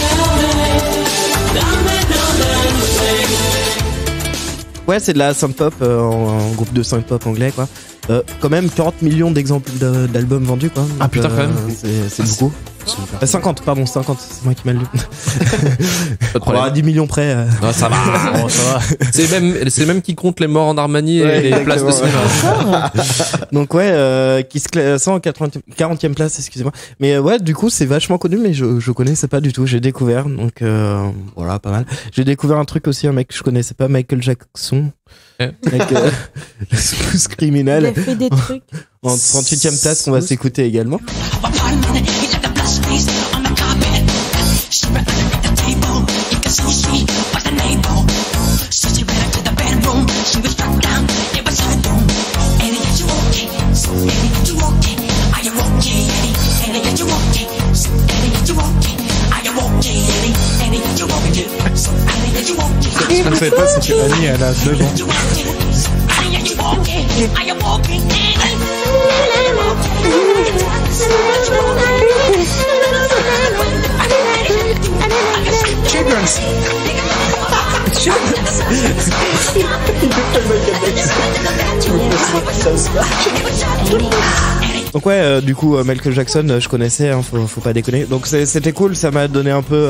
Domino dancing. Ouais, c'est de la synth-pop, en groupe de synth-pop anglais, quoi. Quand même 40 millions d'exemplaires d'albums vendus, quoi. Ah putain, quand même. C'est beaucoup. 50, c'est moi qui m'a lu. Pas de problème. À 10 millions près. Non, ça va. Bon, ça va. C'est même qui compte les morts en Armani et les places de cinéma. Donc ouais, qui se classe en 40e place, excusez-moi. Mais ouais, du coup, c'est vachement connu, mais je connaissais pas du tout. J'ai découvert, donc voilà, pas mal. J'ai découvert un truc aussi, un mec que je connaissais pas, Michael Jackson. Avec le Smooth Criminal. Il a fait des trucs. En 38e place, qu'on va s'écouter également. Ce que je ne savais pas, c'est que Annie, elle a 2 ans. Donc ouais, du coup, Michael Jackson, je connaissais, hein, faut pas déconner. Donc c'était cool, ça m'a donné un peu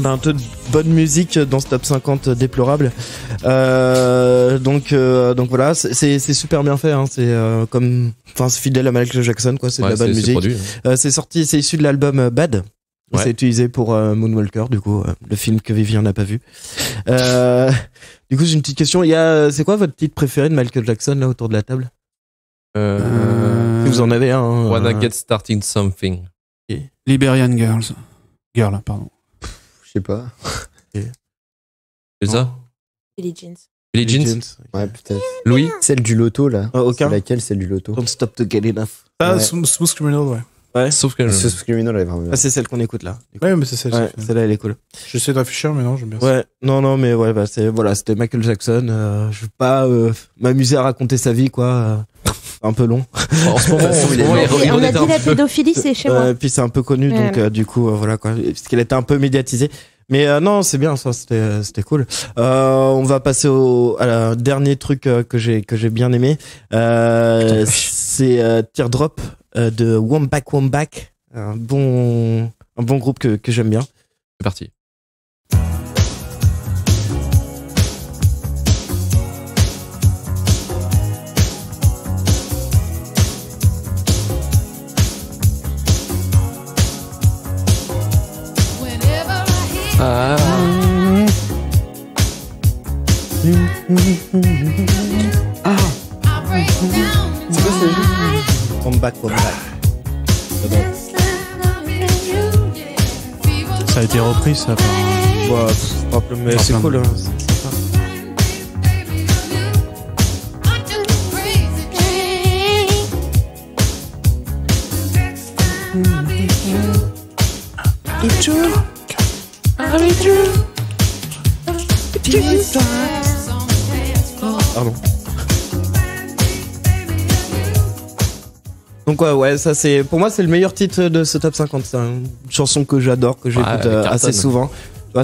un peu de bonne musique dans ce top 50 déplorable. Donc voilà, c'est super bien fait, hein, c'est comme, enfin c'est fidèle à Michael Jackson, quoi, c'est de la bonne musique. C'est sorti, c'est issu de l'album Bad. C'est utilisé pour Moonwalker, du coup, le film que Vivien n'a pas vu. Du coup, j'ai une petite question. C'est quoi votre titre préféré de Michael Jackson là autour de la table? Si vous en avez un. Wanna Get Started Something. Okay. Liberian Girl, pardon. Je sais pas. C'est ça? Billie Jean. Billie Jean. Ouais, peut-être. Louis? Celle du loto, là. Aucun. C'est laquelle, celle du loto? Don't Stop to Get Enough. Ah, Ouais. Smooth Criminal, ouais. Ouais. Sauf que Smooth Criminal, elle est vraiment bien. Ah, c'est celle qu'on écoute là. Ouais, mais c'est celle. Ouais, celle-là, elle est cool. J'essaie de réfléchir, mais non, j'aime bien ça. Ouais, non, mais ouais, bah, c'était Michael Jackson. Je veux pas m'amuser à raconter sa vie, quoi. Un peu long. En ce moment, On a dit la pédophilie, c'est chez moi. Puis c'est un peu connu, donc du coup, voilà quoi. Parce qu'elle était un peu médiatisée. Mais non, c'est bien, ça, c'était cool. On va passer à la dernier truc que j'ai bien aimé. C'est Teardrop de Wombak. Un bon groupe que j'aime bien. C'est parti. C'est quoi ce jeu? Wombak. Ça a été repris, ça, par... mais c'est cool, hein. C'est sympa. Pardon. Donc ouais, ça c'est pour moi c'est le meilleur titre de ce top 50. C'est une chanson que j'adore, que j'écoute assez souvent. Tu vois,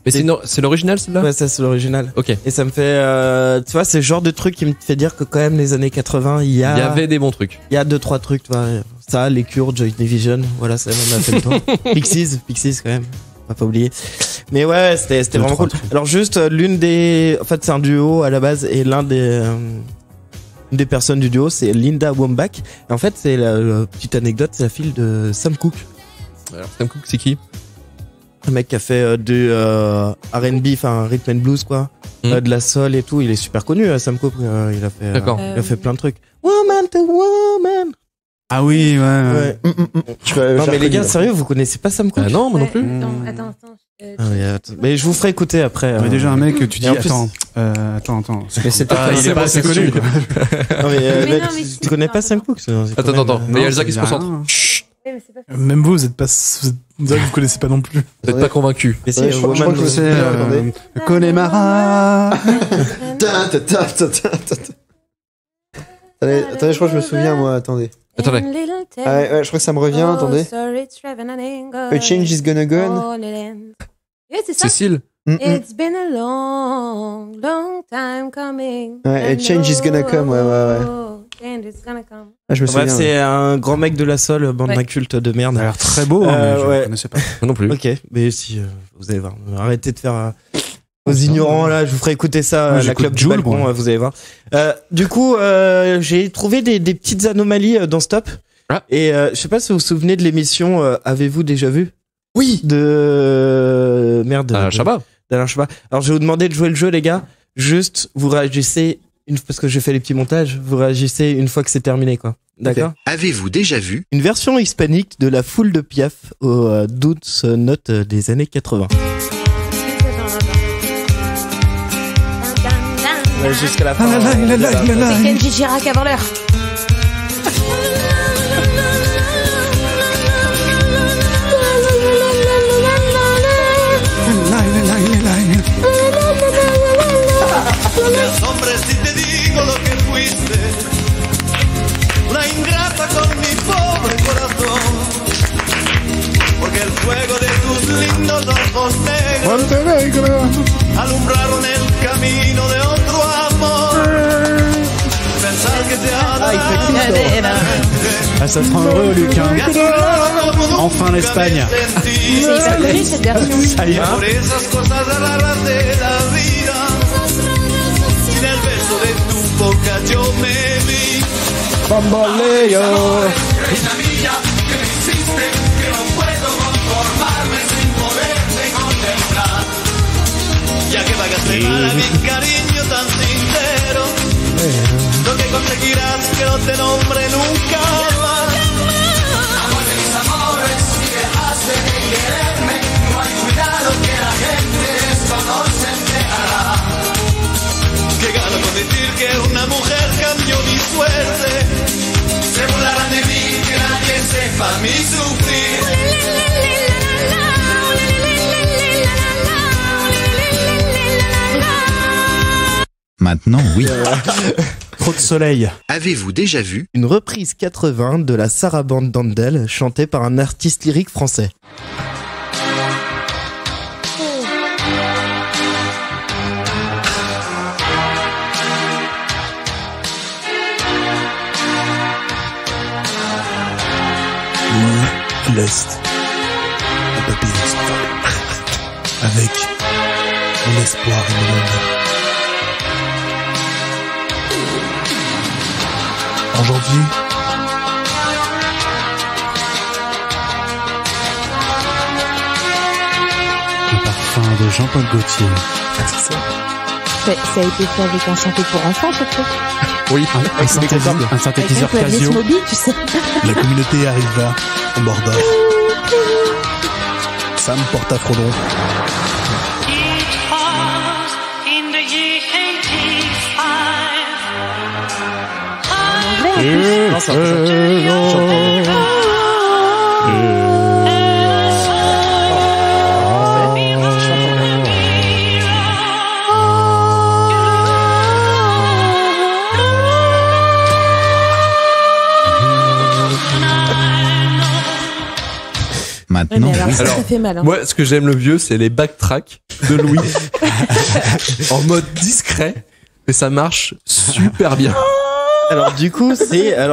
mais c'est l'original celle-là? Ouais, ça c'est l'original. Ok. Et ça me fait, tu vois, c'est le genre de truc qui me fait dire que quand même les années 80, il y avait des bons trucs. Il y a 2-3 trucs, tu vois. Ça, les Cures, Joy Division, voilà, ça on a fait le tour. Pixies quand même. On va pas oublier. Mais ouais, c'était vraiment cool. Alors juste en fait c'est un duo à la base et l'une des personnes du duo c'est Linda Wombak. Et en fait c'est la petite anecdote, c'est la fille de Sam Cooke. Alors Sam Cooke c'est qui? Un mec qui a fait du R&B, enfin rhythm and blues quoi, de la soul et tout. Il est super connu, Sam Cooke. Il a fait plein de trucs. Woman to woman. Ah oui, ouais. Non mais les gars, sérieux, vous connaissez pas Sam Cooke? Non, moi non plus. Attends. Mais je vous ferai écouter après. Mais déjà un mec que tu dis attends. Mais c'est pas il est pas assez connu. Non mais tu connais pas Sam Cooke? Attends. Il y a Elsa qui se concentre. Même vous êtes pas, vous connaissez pas non plus. Vous êtes pas convaincu. Mais si, je crois que je sais. Connemara. Attendez, je crois que je me souviens, moi. Attendez. Attendez. Ouais, je crois que ça me revient, attendez. A change is gonna go. Ouais, c'est ça. Cécile. It's been a long time coming. Ouais, a change is gonna come, ouais. And it's gonna come. Ah, je me souviens. C'est un grand mec de la soul, bande d'incultes de merde. Ça a l'air très beau, mais je connaissais pas. Moi non plus. Ok, mais si, vous allez voir. Arrêtez de faire aux ignorants, là, je vous ferai écouter ça, la club du balcon, vous allez voir. Du coup, j'ai trouvé des petites anomalies dans ce top. Et je sais pas si vous vous souvenez de l'émission Avez-vous déjà vu? Oui. De merde. Alain Chabat. d'Alain Chabat. Alors je vais vous demander de jouer le jeu, les gars. Juste, vous réagissez parce que j'ai fait les petits montages. Vous réagissez une fois que c'est terminé, quoi. D'accord. Okay. Avez-vous déjà vu une version hispanique de La Foule de Piaf aux douces notes des années 80? Jusqu'à la fin. C'est Kenji Girac avant l'heure. Los hombres, si te digo lo que fuiste, una ingrata con mi pobre corazón, porque el fuego de tus lindos ojos negros alumbraron el camino de otro amor. Pensar que te ah, ça te rend heureux, Luc, hein. Enfin l'Espagne. C'est hyper connu cette version. Ça y est. por esas cosas raras de la vida. Sin el beso de tu boca yo me vi. Bamboleo. Es la milla que me hiciste, que no puedo conformar. pa' mí sufrir. Maintenant, oui. Trop de soleil. Avez-vous déjà vu une reprise 80 de la Sarabande d'Andel chantée par un artiste lyrique français? L'Est, un papillon s'envole, avec mon espoir et mon honneur. Aujourd'hui, le parfum de Jean-Paul Gaultier. C'est ça. Ça a été fait avec un synthé pour enfants, ce truc. Oui, Un synthétiseur Casio. Mobile, tu sais. la communauté arriva en Mordor. Sam porte à Frodon. Non, ça Maintenant, Ouais, mais alors, oui. ça fait mal. Hein. Moi, ce que j'aime le mieux, c'est les backtracks de Louis en mode discret, mais ça marche super bien. Alors du coup,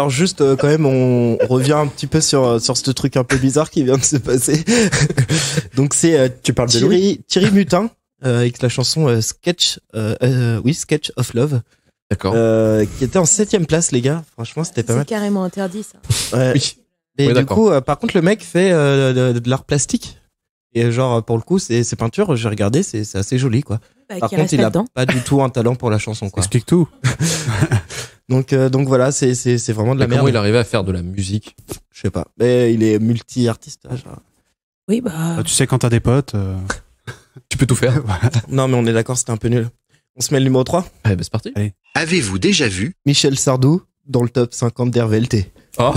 juste quand même, on revient un petit peu sur ce truc un peu bizarre qui vient de se passer. Donc c'est Tu parles de Louis Thierry Mutin avec la chanson Sketch of Love. D'accord. Qui était en 7ème place, les gars. Franchement, c'était pas C'est mal. carrément interdit, ça. Ouais. Oui. Et Oui, du d'accord. coup, par contre, le mec fait de l'art plastique. Et genre, pour le coup, ses peintures, j'ai regardé, c'est assez joli, quoi. Bah, Par qui contre, reste il a là-dedans. pas du tout un talent pour la chanson, quoi. Explique tout. Donc voilà, c'est vraiment de la Mais comment merde. il arrivait à faire de la musique? Je sais pas. Mais il est multi-artiste. Là, genre. Oui, bah. Tu sais, quand t'as des potes. Tu peux tout faire. Non, mais on est d'accord, c'était un peu nul. On se met le numéro 3. Allez, bah c'est parti. Allez. Avez-vous déjà vu Michel Sardou dans le top 50 d'RVLT. Oh.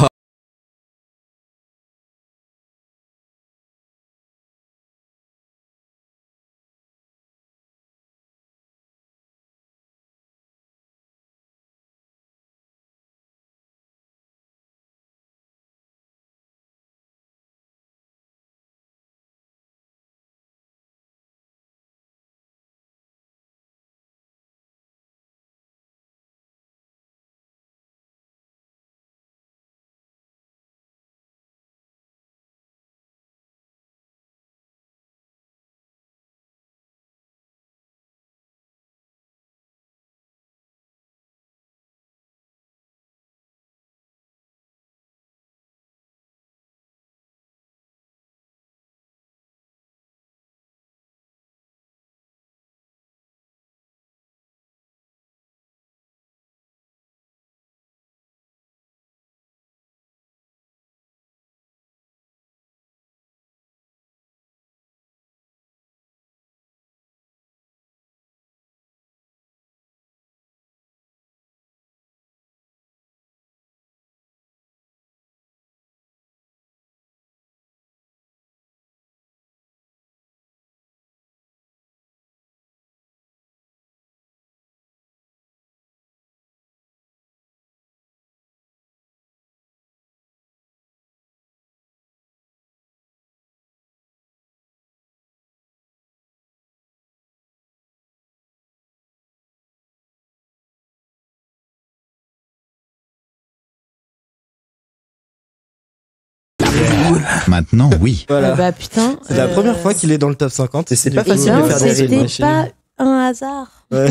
Maintenant, oui. Voilà. Bah putain. C'est la première fois qu'il est dans le top 50 et c'est pas facile de faire des C'était rythmes. pas un hasard. Ouais.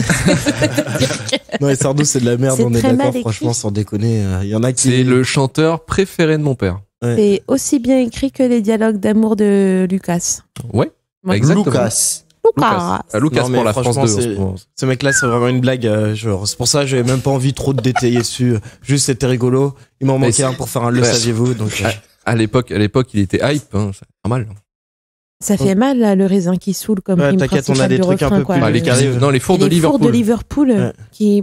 Non, et Sardou, c'est de la merde, C'est on est très mal d'accord, écrit. franchement, sans déconner. Il y en a qui. C'est le chanteur préféré de mon père. Ouais. C'est aussi bien écrit que les dialogues d'amour de Lucas. Ouais, Ouais. exactement. Lucas. Lucas Non, mais pour la France franchement, 2. ce mec-là, c'est vraiment une blague. C'est pour ça que j'avais même pas envie trop de détailler dessus. Juste, c'était rigolo. Il m'en Mais manquait un pour faire un le Ouais. saviez-vous. Donc, À l'époque, il était hype, hein, c'est normal. Ça fait mal, là, le raisin qui saoule comme Ouais, rime t'inquiète, on a principale des du trucs un refrain, peu quoi. plus les délicat. dans les fours de Les fours Liverpool. de Liverpool Ouais. qui...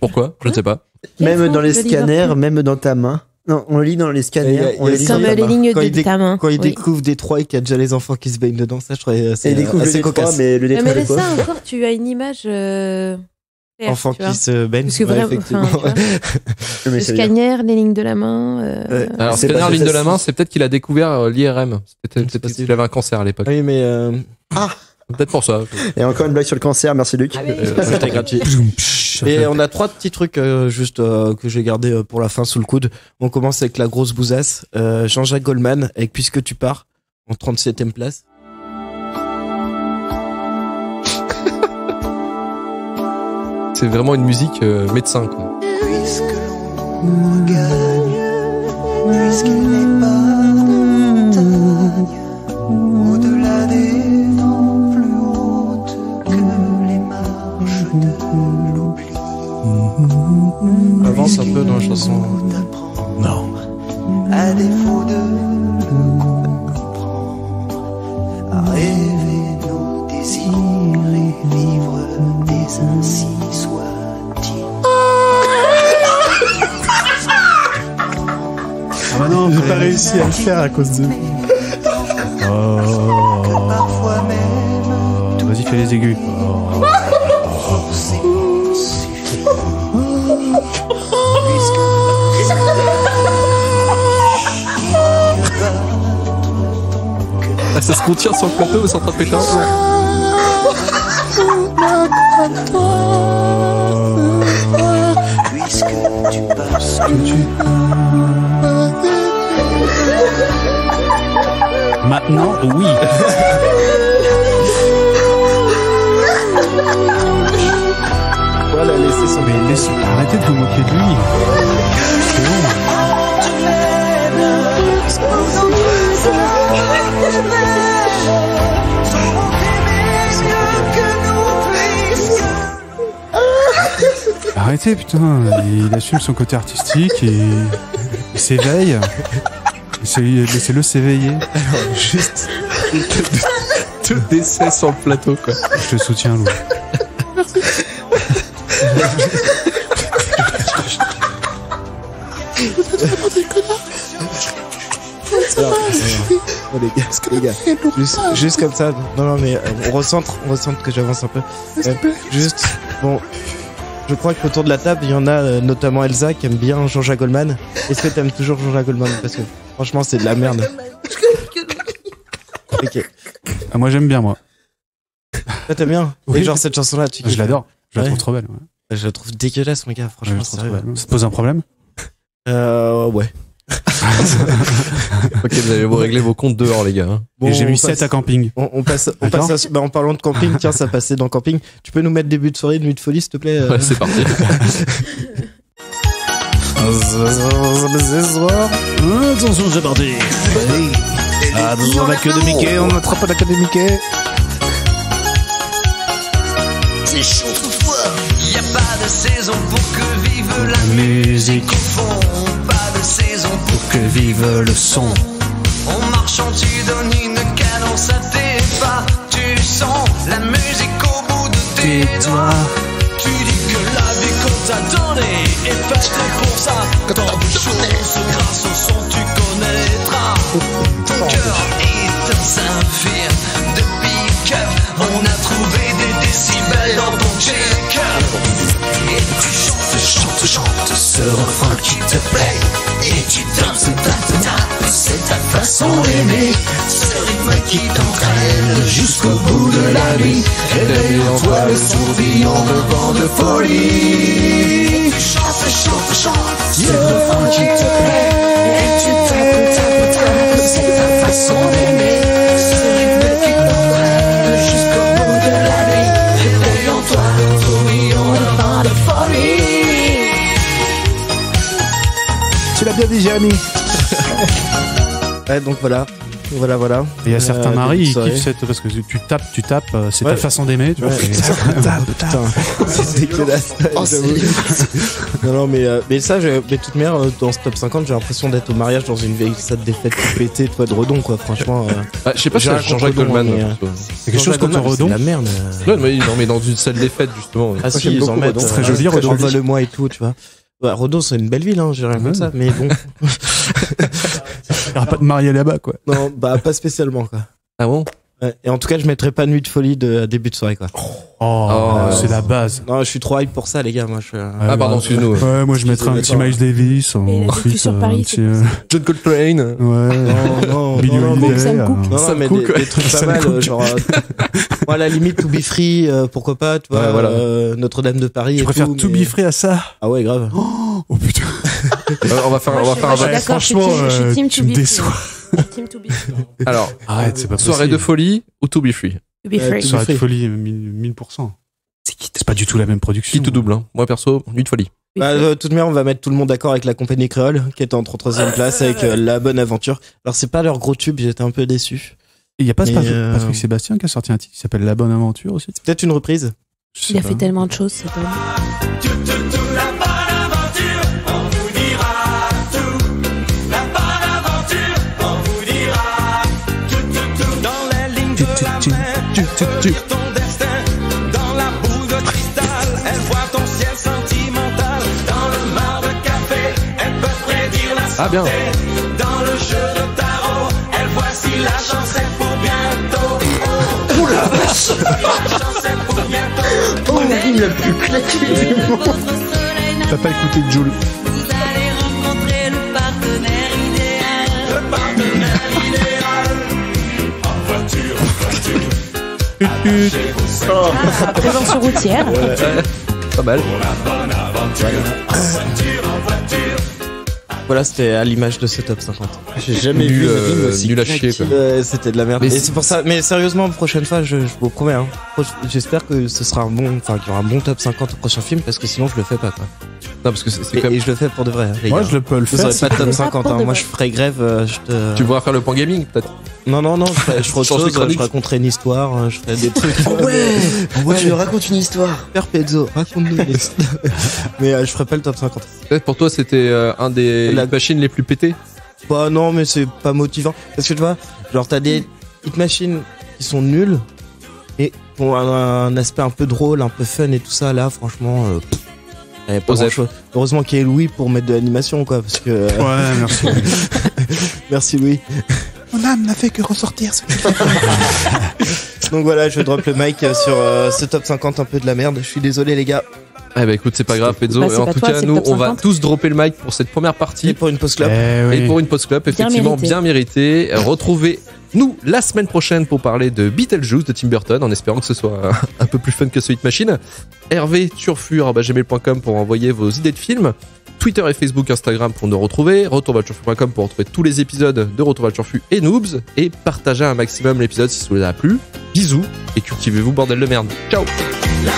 Pourquoi? Je ne sais pas. Même Quel dans les fond de scanners, Liverpool même dans ta main. Non, on le lit dans les scanners. Comme les lignes de ta main. Quand il découvre Détroit et qu'il y a déjà les enfants qui se baignent dedans, ça, je trouvais assez cocasse. Mais le Détroit, mais ça encore, tu as une image. Enfants qui se baignent. Parce que vraiment, effectivement. Le scanner, les lignes de la main. Alors, scanner, ligne de la main, c'est peut-être qu'il a découvert l'IRM. Peut-être qu'il avait un cancer à l'époque. Oui, mais. Peut-être pour ça. Et encore une blague sur le cancer, merci Luc. C'était gratuit. Et on a 3 petits trucs que j'ai gardé pour la fin sous le coude. On commence avec la grosse bousasse. Jean-Jacques Goldman avec Puisque tu pars en 37e place. C'est vraiment une musique médecin, quoi. Puisque l'on gagne, puisqu'il n'est pas de montagne, au-delà des vents plus hautes que les marches de l'oubli. Avance un peu dans la chanson. Non. À défaut de le comprendre, à rêver nos désirs et vivre des ainsi soit-il. Ah bah non, j'ai pas réussi à le faire à cause de. Parfois même. Vas-y, fais les aigus. Ah, ça se contient sur le plateau sans trapéter un peu. Puisque tu passes que tu Maintenant, oui. Voilà, laissez son. Mais arrêtez de vous moquer de lui. C'est bon. Arrêtez, putain, il assume son côté artistique et il s'éveille. Laissez-le s'éveiller. Juste tout décès sur le plateau, quoi. Je te soutiens, Lou. Oh, les gars, juste comme ça. Non, mais on recentre que j'avance un peu. Juste, bon, je crois qu'autour de la table, il y en a notamment Elsa qui aime bien Jean-Jacques Goldman. Est-ce que t'aimes toujours Jean-Jacques Goldman? Parce que franchement, c'est de la merde. Ok. Ah, moi, j'aime bien, moi. Ah, t'aimes bien? Oui. Et genre cette chanson-là, tu Je l'adore. Je la trouve trop belle. Ouais. Je la trouve dégueulasse, mon gars. Franchement, ça te pose un problème? Ouais. Ok, vous allez vous régler vos comptes dehors, les gars. Hein. Bon, et j'ai mis 7 à camping. On passe en parlant de camping, tiens, ça passait dans camping. Tu peux nous mettre début de soirée, de nuit de folie, s'il te plaît? Ouais, c'est parti. Attention, c'est parti. Attention, la queue de Mickey, on attrape la queue de Mickey. C'est chaud ce soir. Y a pas de saison pour que vive la musique au fond. Pas de saison pour que vive le son. En marchant tu donnes une cadence à tes pas. Tu sens la musique au bout de tes doigts. Tu dis que la vie qu'on t'a donnée est faite pour ça. Tant de choses grâce au son tu connaîtras. Ton cœur est un saphir de pick-up. On a trouvé des décibels dans ton check-up. Et tu chantes ce refrain qui te plaît. Et tu danses, c'est ta façon d'aimer. Ce rythme qui t'entraîne jusqu'au bout de la nuit. Réveille en toi le tourbillon de vent de folie. Tu chantes, ce refrain qui te plaît. Et tu tapes, c'est ta façon d'aimer. Ce rythme qui t'entraîne jusqu'au bout de la nuit. Réveille en toi le tourbillon de vent de folie. Tu l'as bien dit, Jérémy. Ouais, donc voilà. Et il y a certains maris qui kiffent cette, parce que tu tapes, c'est ta façon d'aimer, tu vois. C'est dégueulasse. Non, mais ça, mais toute manière, dans ce top 50, j'ai l'impression d'être au mariage dans une vieille salle des fêtes pétée, toi, de Redon, quoi, franchement. Je sais pas si c'est Jean-Jacques Goldman. C'est quelque chose contre Redon. C'est la merde. Non, mais dans une salle des fêtes, justement. Ah si, ils en mettent. Très joli, Redon. Envole-moi et tout, tu vois. Ouais, Rodon, c'est une belle ville, hein, j'ai rien contre ça, mais bon. Il n'y aura pas de marié là-bas, quoi. Non, bah, pas spécialement, quoi. Ah bon? Ouais. Et en tout cas, je mettrais pas Nuit de folie de début de soirée, quoi. C'est la base. Non, je suis trop hype pour ça, les gars. Moi, Ah, pardon, excuse-nous. Ouais, moi, je mettrais un petit Miles Davis. vécu sur Paris, John Coltrane. Ouais. Non, Billy Holiday. non, mais des trucs pas mal, genre, à la limite, To Be Free, pourquoi pas, tu vois, Ouais, voilà. Notre-Dame de Paris. Je préfère To Be Free à ça. Ah ouais, grave. Oh putain. On va faire un vote. Franchement, tu me déçois. Alors, arrête, c'est pas possible. Soirée de folie ou To Be Free? To Be Free. Soirée de folie, 1000%. C'est pas du tout la même production. Qui tout double, hein. Moi, perso, Nuit de folie. Bah, de toute manière, on va mettre tout le monde d'accord avec la compagnie créole, qui est en 33e place avec La Bonne Aventure. Alors, c'est pas leur gros tube, j'étais un peu déçu. Il y a pas Patrick Sébastien qui a sorti un titre qui s'appelle La Bonne Aventure aussi. C'est peut-être une reprise. Il a fait tellement de choses, c'est pas ton destin dans la boule de cristal. Elle voit ton ciel sentimental dans le mar de café. Elle peut prédire la santé. Ah, bien. Dans le jeu de tarot, elle voit si la chance est pour bientôt. Oh la vache! La chance est pour bientôt. Oh, la rime la plus claquée du monde! T'as pas écouté Jules? Vous allez rencontrer le partenaire idéal. Le partenaire idéal. En voiture, en voiture. prévention routière. Pas mal. Voilà, c'était à l'image de ce top 50. J'ai jamais vu une rime aussi nul à chier, claquée. quoi. C'était de la merde. Mais Et c'est pour ça. Mais sérieusement, prochaine fois, je vous promets, hein. J'espère que ce sera qu'il y aura un bon top 50 au prochain film, parce que sinon je le fais pas, quoi. Non, parce que c'est Et je le fais pour de vrai, hein, les Moi, gars. je peux le Vous faire. aurez pas de top pas 50, pour hein. de Moi, vrai. je ferai grève, Tu voudras faire le point gaming, peut-être? Non, je ferai autre Change de chose, chronique. je raconterai une histoire, je ferai des trucs. Ouais, tu nous racontes une histoire. Père Pezzo, raconte-nous une histoire. Mais je ferai pas le top 50. Peut-être pour toi, c'était un des machines les plus pétées. Bah non, mais c'est pas motivant. Parce que tu vois, genre t'as des hit machines qui sont nulles, et qui ont un aspect un peu drôle, un peu fun et tout ça. Là, franchement, y a pas grand-chose. Heureusement qu'il y a Louis pour mettre de l'animation, quoi, parce que... Ouais, merci. Merci Louis. Mon âme n'a fait que ressortir ce qu'il Donc voilà, je drop le mic sur ce top 50 un peu de la merde. Je suis désolé les gars. Eh bah écoute, c'est pas grave, Pezzo. Bah, c'est en pas tout toi, cas, c'est le nous, top on va 50. tous dropper le mic pour cette première partie. Et pour une pause club. Et pour une pause club, effectivement, mérité. bien mérité. Retrouvez-nous la semaine prochaine pour parler de Beetlejuice de Tim Burton, en espérant que ce soit un peu plus fun que ce Hit Machine. Hervé Turfur@gmail.com pour envoyer vos idées de films. Twitter et Facebook, Instagram pour nous retrouver. Retourvalturfu.com pour retrouver tous les épisodes de Retour vers le Turfu et Noobs. Et partagez un maximum l'épisode si ça vous a plu. Bisous et cultivez-vous, bordel de merde. Ciao! La